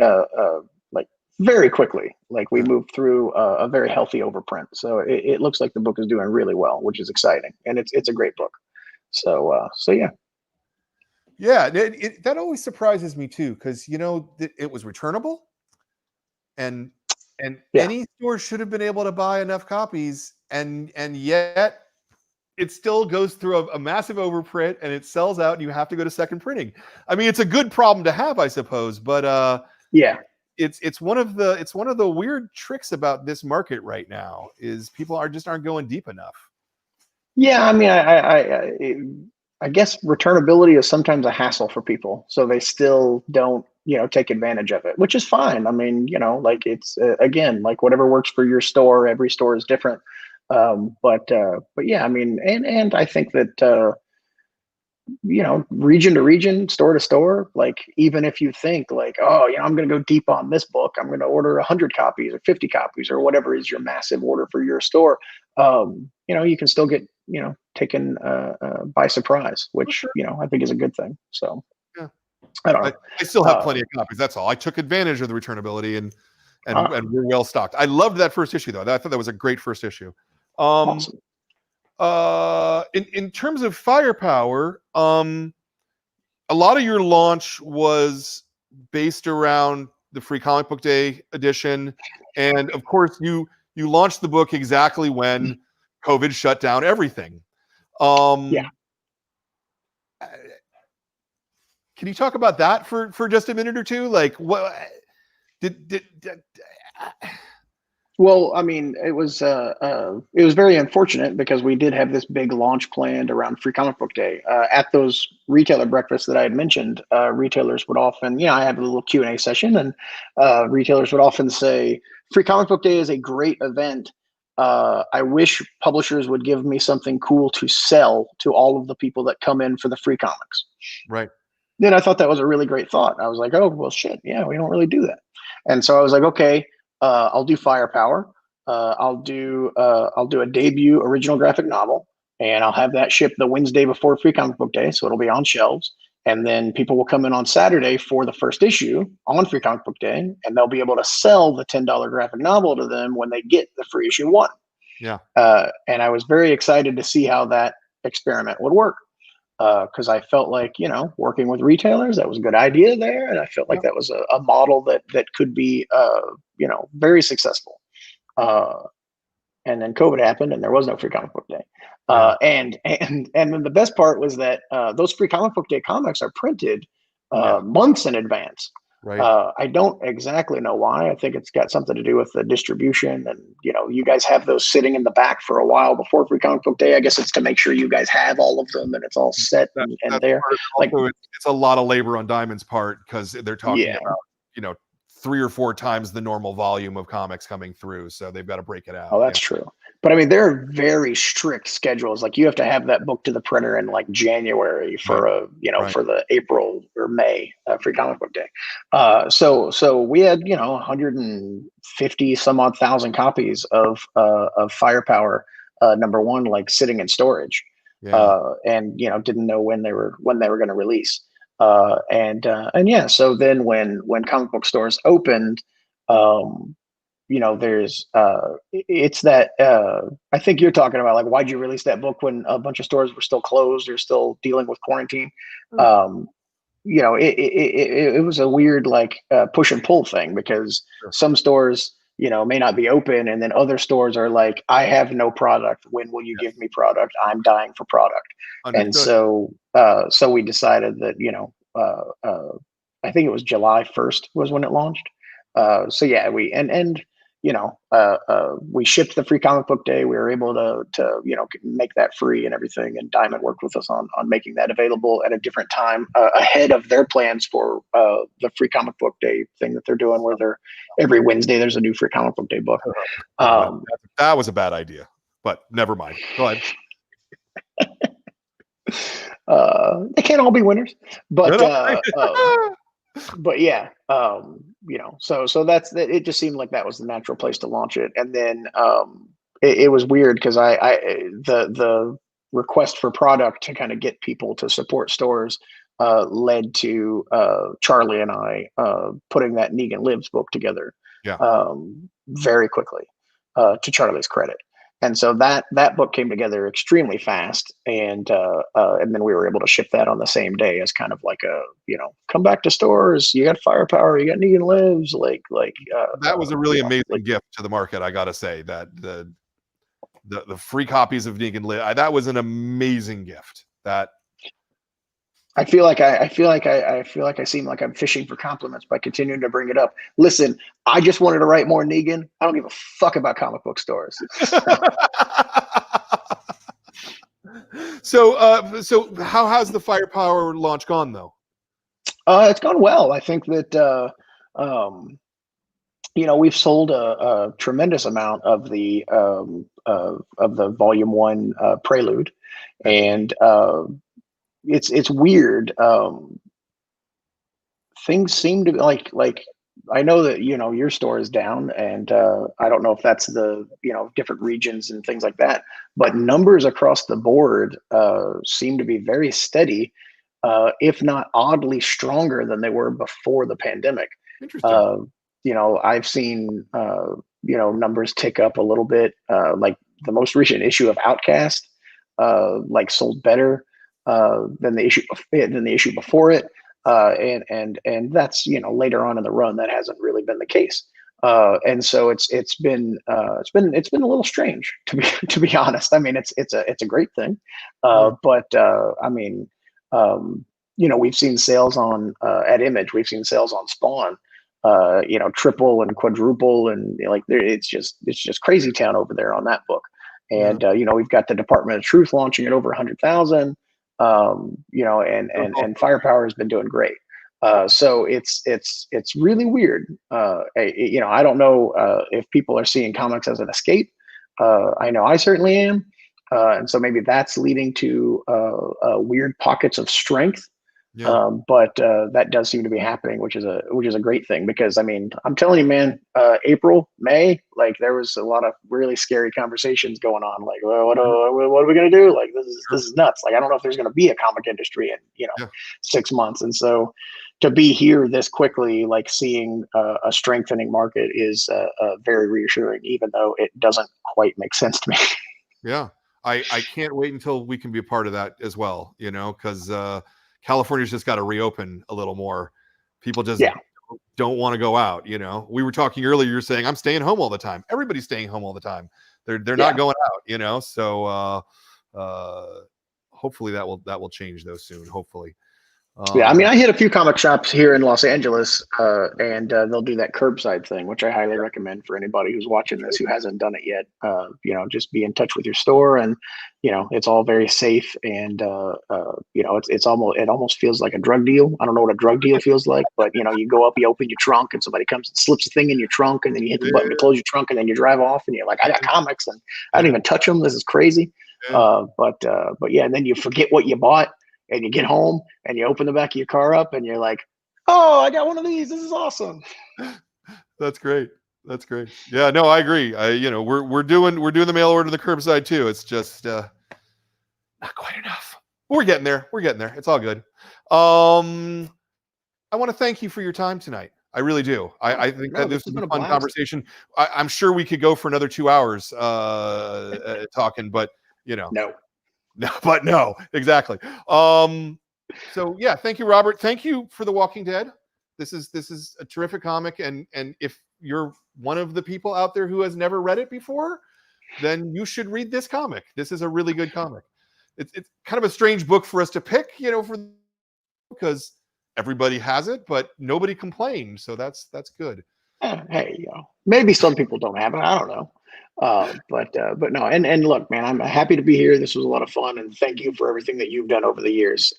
very quickly. Like we moved through a very healthy overprint, so it looks like the book is doing really well, which is exciting, and it's a great book. So yeah. Yeah, that always surprises me too, because it was returnable, and any store should have been able to buy enough copies, and yet it still goes through a massive overprint, and it sells out, and you have to go to second printing. I mean, it's a good problem to have, I suppose, but yeah, it's one of the weird tricks about this market right now is people aren't going deep enough. Yeah, I mean, I guess returnability is sometimes a hassle for people, so they still don't take advantage of it, which is fine. I mean, like it's again, like whatever works for your store. Every store is different. But yeah, I mean, and I think that region to region, store to store, like even if you think like, oh, I'm going to go deep on this book, I'm going to order 100 copies or 50 copies or whatever is your massive order for your store. You can still get taken by surprise, which I think is a good thing. So yeah, I don't know. I still have plenty of copies. That's all. I took advantage of the returnability and we're well stocked. I loved that first issue though. I thought that was a great first issue. Awesome. In terms of Firepower, a lot of your launch was based around the Free Comic Book Day edition, and of course you launched the book exactly when COVID shut down everything. Yeah. Can you talk about that for just a minute or two? Like, what did Well, I mean, it was very unfortunate because we did have this big launch planned around Free Comic Book Day. At those retailer breakfasts that I had mentioned, retailers would often, I have a little Q&A session, and retailers would often say, "Free Comic Book Day is a great event. I wish publishers would give me something cool to sell to all of the people that come in for the free comics." Right. Then I thought that was a really great thought. I was like, "Oh well, shit, yeah, we don't really do that." And so I was like, "Okay, I'll do Firepower. I'll do a debut original graphic novel, and I'll have that shipped the Wednesday before Free Comic Book Day, so it'll be on shelves. And then people will come in on Saturday for the first issue on Free Comic Book Day, and they'll be able to sell the $10 graphic novel to them when they get the free issue one." Yeah. And I was very excited to see how that experiment would work, because I felt like, working with retailers, that was a good idea there, and I felt like Yeah. that was a model that could be very successful. Uh, and then COVID happened, and there was no Free Comic Book Day. Yeah. And then the best part was that those Free Comic Book Day comics are printed Yeah. months in advance. Right. I don't exactly know why. I think it's got something to do with the distribution, and you guys have those sitting in the back for a while before Free Comic Book Day. I guess it's to make sure you guys have all of them and it's all set and That's there. part of Like, it. Also, it's a lot of labor on Diamond's part because they're talking yeah. about, 3 or 4 times the normal volume of comics coming through. So they've got to break it out. Oh, Yeah. that's true. But I mean, there are very strict schedules. Like, you have to have that book to the printer in like January Right. for Right. for the April or May Free Comic Book Day. So we had 150 some odd thousand copies of Firepower #1, like, sitting in storage, Yeah. and didn't know when they were going to release. And yeah, so then when comic book stores opened, um, there's it's that I think you're talking about, like, why'd you release that book when a bunch of stores were still closed or still dealing with quarantine? Mm. um it was a weird, like, push and pull thing, because Sure. some stores may not be open, and then other stores are like, "I have no product, when will you give Yes. me product? I'm dying for product." And Understood. so we decided that, I think it was July 1st was when it launched. So yeah, we shipped the Free Comic Book Day. We were able to make that free and everything. And Diamond worked with us on making that available at a different time, ahead of their plans for the Free Comic Book Day thing that they're doing, where they're every Wednesday there's a new Free Comic Book Day book. Oh, Um, that was a bad idea, but never mind. Go ahead. they can't all be winners, No, but no. but yeah, so that's that. It just seemed like that was the natural place to launch it. And then it was weird because the request for product to kind of get people to support stores led to Charlie and I putting that Negan Lives book together Yeah. very quickly, to Charlie's credit. And so that book came together extremely fast, and then we were able to ship that on the same day, as kind of like a, come back to stores. You got Firepower, you got Negan Lives, That was a really amazing like, gift to the market. I got to say that the free copies of Negan Live, that was an amazing gift. That I feel like I seem like I'm fishing for compliments by continuing to bring it up. Listen, I just wanted to write more Negan. I don't give a fuck about comic book stores. so how has the Firepower launch gone though? It's gone well. I think that we've sold a tremendous amount of the volume one prelude, and it's weird. Things seem to be like I know that your store is down, and I don't know if that's the different regions and things like that, but numbers across the board seem to be very steady, if not oddly stronger than they were before the pandemic. Interesting. Uh, I've seen numbers tick up a little bit. Like, the most recent issue of Outcast, like, sold better than the issue before it. And that's, later on in the run, that hasn't really been the case. And so it's been a little strange, to be to be honest. I mean, it's a great thing, Yeah. but I mean, we've seen sales on at Image, we've seen sales on Spawn triple and quadruple, and like it's just crazy town over there on that book. Yeah. And we've got the Department of Truth launching at over 100,000. And Firepower has been doing great. So it's really weird. I don't know if people are seeing comics as an escape. I know I certainly am. And so maybe that's leading to weird pockets of strength. Yeah. But that does seem to be happening, which is a great thing, because I mean, I'm telling you, man, April, May, like there was a lot of really scary conversations going on. Like, well, what are we gonna do? Like, this is nuts. Like, I don't know if there's gonna be a comic industry in Yeah. 6 months. And so to be here this quickly, like seeing a strengthening market is very reassuring, even though it doesn't quite make sense to me. Yeah. I can't wait until we can be a part of that as well, because California's just got to reopen a little more. People just Yeah. don't want to go out. We were talking earlier. You're saying I'm staying home all the time. Everybody's staying home all the time. They're not going out. So hopefully that will change though soon. Hopefully. Yeah, I mean, I hit a few comic shops here in Los Angeles, and they'll do that curbside thing, which I highly recommend for anybody who's watching this who hasn't done it yet. Just be in touch with your store, and it's all very safe, and it almost feels like a drug deal. I don't know what a drug deal feels like, but you go up, you open your trunk, and somebody comes and slips a thing in your trunk, and then you hit the button to close your trunk, and then you drive off, and you're like, I got comics, and I didn't even touch them. This is crazy. But yeah, and then you forget what you bought. And you get home and you open the back of your car up and you're like, oh, I got one of these. This is awesome. That's great. That's great. Yeah, no, I agree. We're doing the mail order to the curbside too. It's just not quite enough. We're getting there. It's all good. I want to thank you for your time tonight. I really do. I think that this has been a fun conversation. I'm sure we could go for another 2 hours talking, but No, exactly. So yeah, thank you, Robert. Thank you for The Walking Dead. This is a terrific comic, and if you're one of the people out there who has never read it before, then you should read this comic. This is a really good comic. It's kind of a strange book for us to pick, because everybody has it, but nobody complained, so that's good. Hey, maybe some people don't have it. I don't know. But no, and look, man, I'm happy to be here. This was a lot of fun, and thank you for everything that you've done over the years.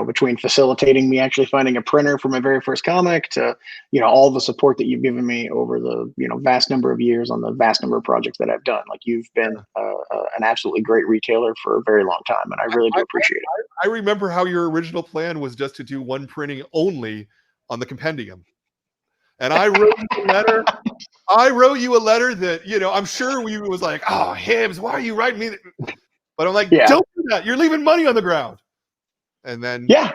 Between facilitating me actually finding a printer for my very first comic to, all the support that you've given me over the, vast number of years on the vast number of projects that I've done. Like, you've been an absolutely great retailer for a very long time, and I really do appreciate it. I remember how your original plan was just to do one printing only on the compendium. And I wrote you a letter that, I'm sure we was like, oh, Hibbs, why are you writing me? But I'm like, don't do that. You're leaving money on the ground. And then. Yeah.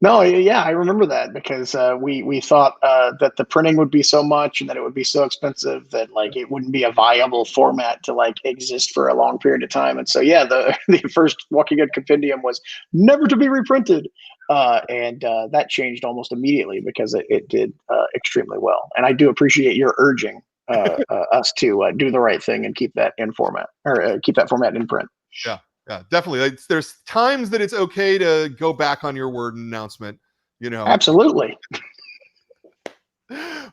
No, yeah, I remember that, because we thought that the printing would be so much and that it would be so expensive that like it wouldn't be a viable format to like exist for a long period of time. And so yeah, the first Walking Dead compendium was never to be reprinted, and that changed almost immediately because it did extremely well. And I do appreciate your urging us to do the right thing and keep that in format, or keep that format in print. Yeah. Yeah, definitely. There's times that it's okay to go back on your word and announcement, Absolutely.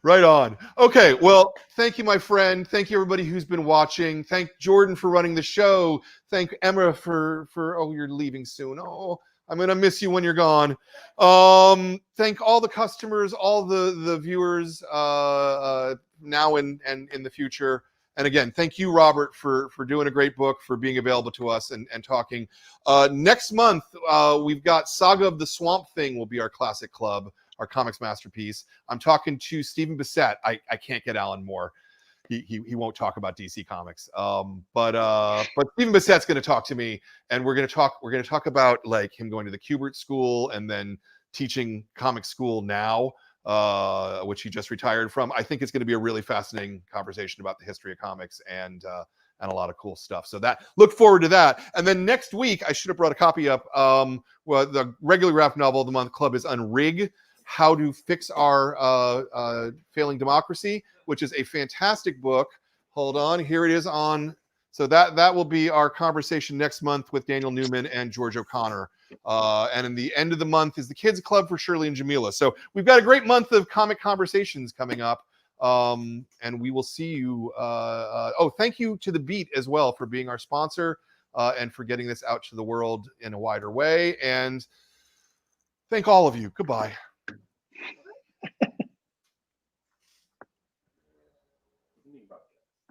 Right on. Okay, well, thank you, my friend. Thank you, everybody who's been watching. Thank Jordan for running the show. Thank Emma for you're leaving soon. Oh, I'm going to miss you when you're gone. Thank all the customers, all the viewers now and in the future. And again, thank you, Robert, for doing a great book, for being available to us and talking. Next month, we've got Saga of the Swamp Thing will be our classic club, our comics masterpiece. I'm talking to Stephen Bissett. I can't get Alan Moore. He won't talk about DC Comics. But Stephen Bissett's going to talk to me, and we're going to talk about like him going to the Kubert School and then teaching comic school now. Which he just retired from. I think it's going to be a really fascinating conversation about the history of comics and a lot of cool stuff. So look forward to that. And then next week, I should have brought a copy up. Well, the regular graphic novel of the month club is Unrig: How to Fix Our Failing Democracy, which is a fantastic book. Hold on, here it is on. So that will be our conversation next month with Daniel Newman and George O'Connor. And in the end of the month is the Kids Club for Shirley and Jamila. So we've got a great month of comic conversations coming up. And we will see you. Thank you to The Beat as well for being our sponsor and for getting this out to the world in a wider way. And thank all of you. Goodbye.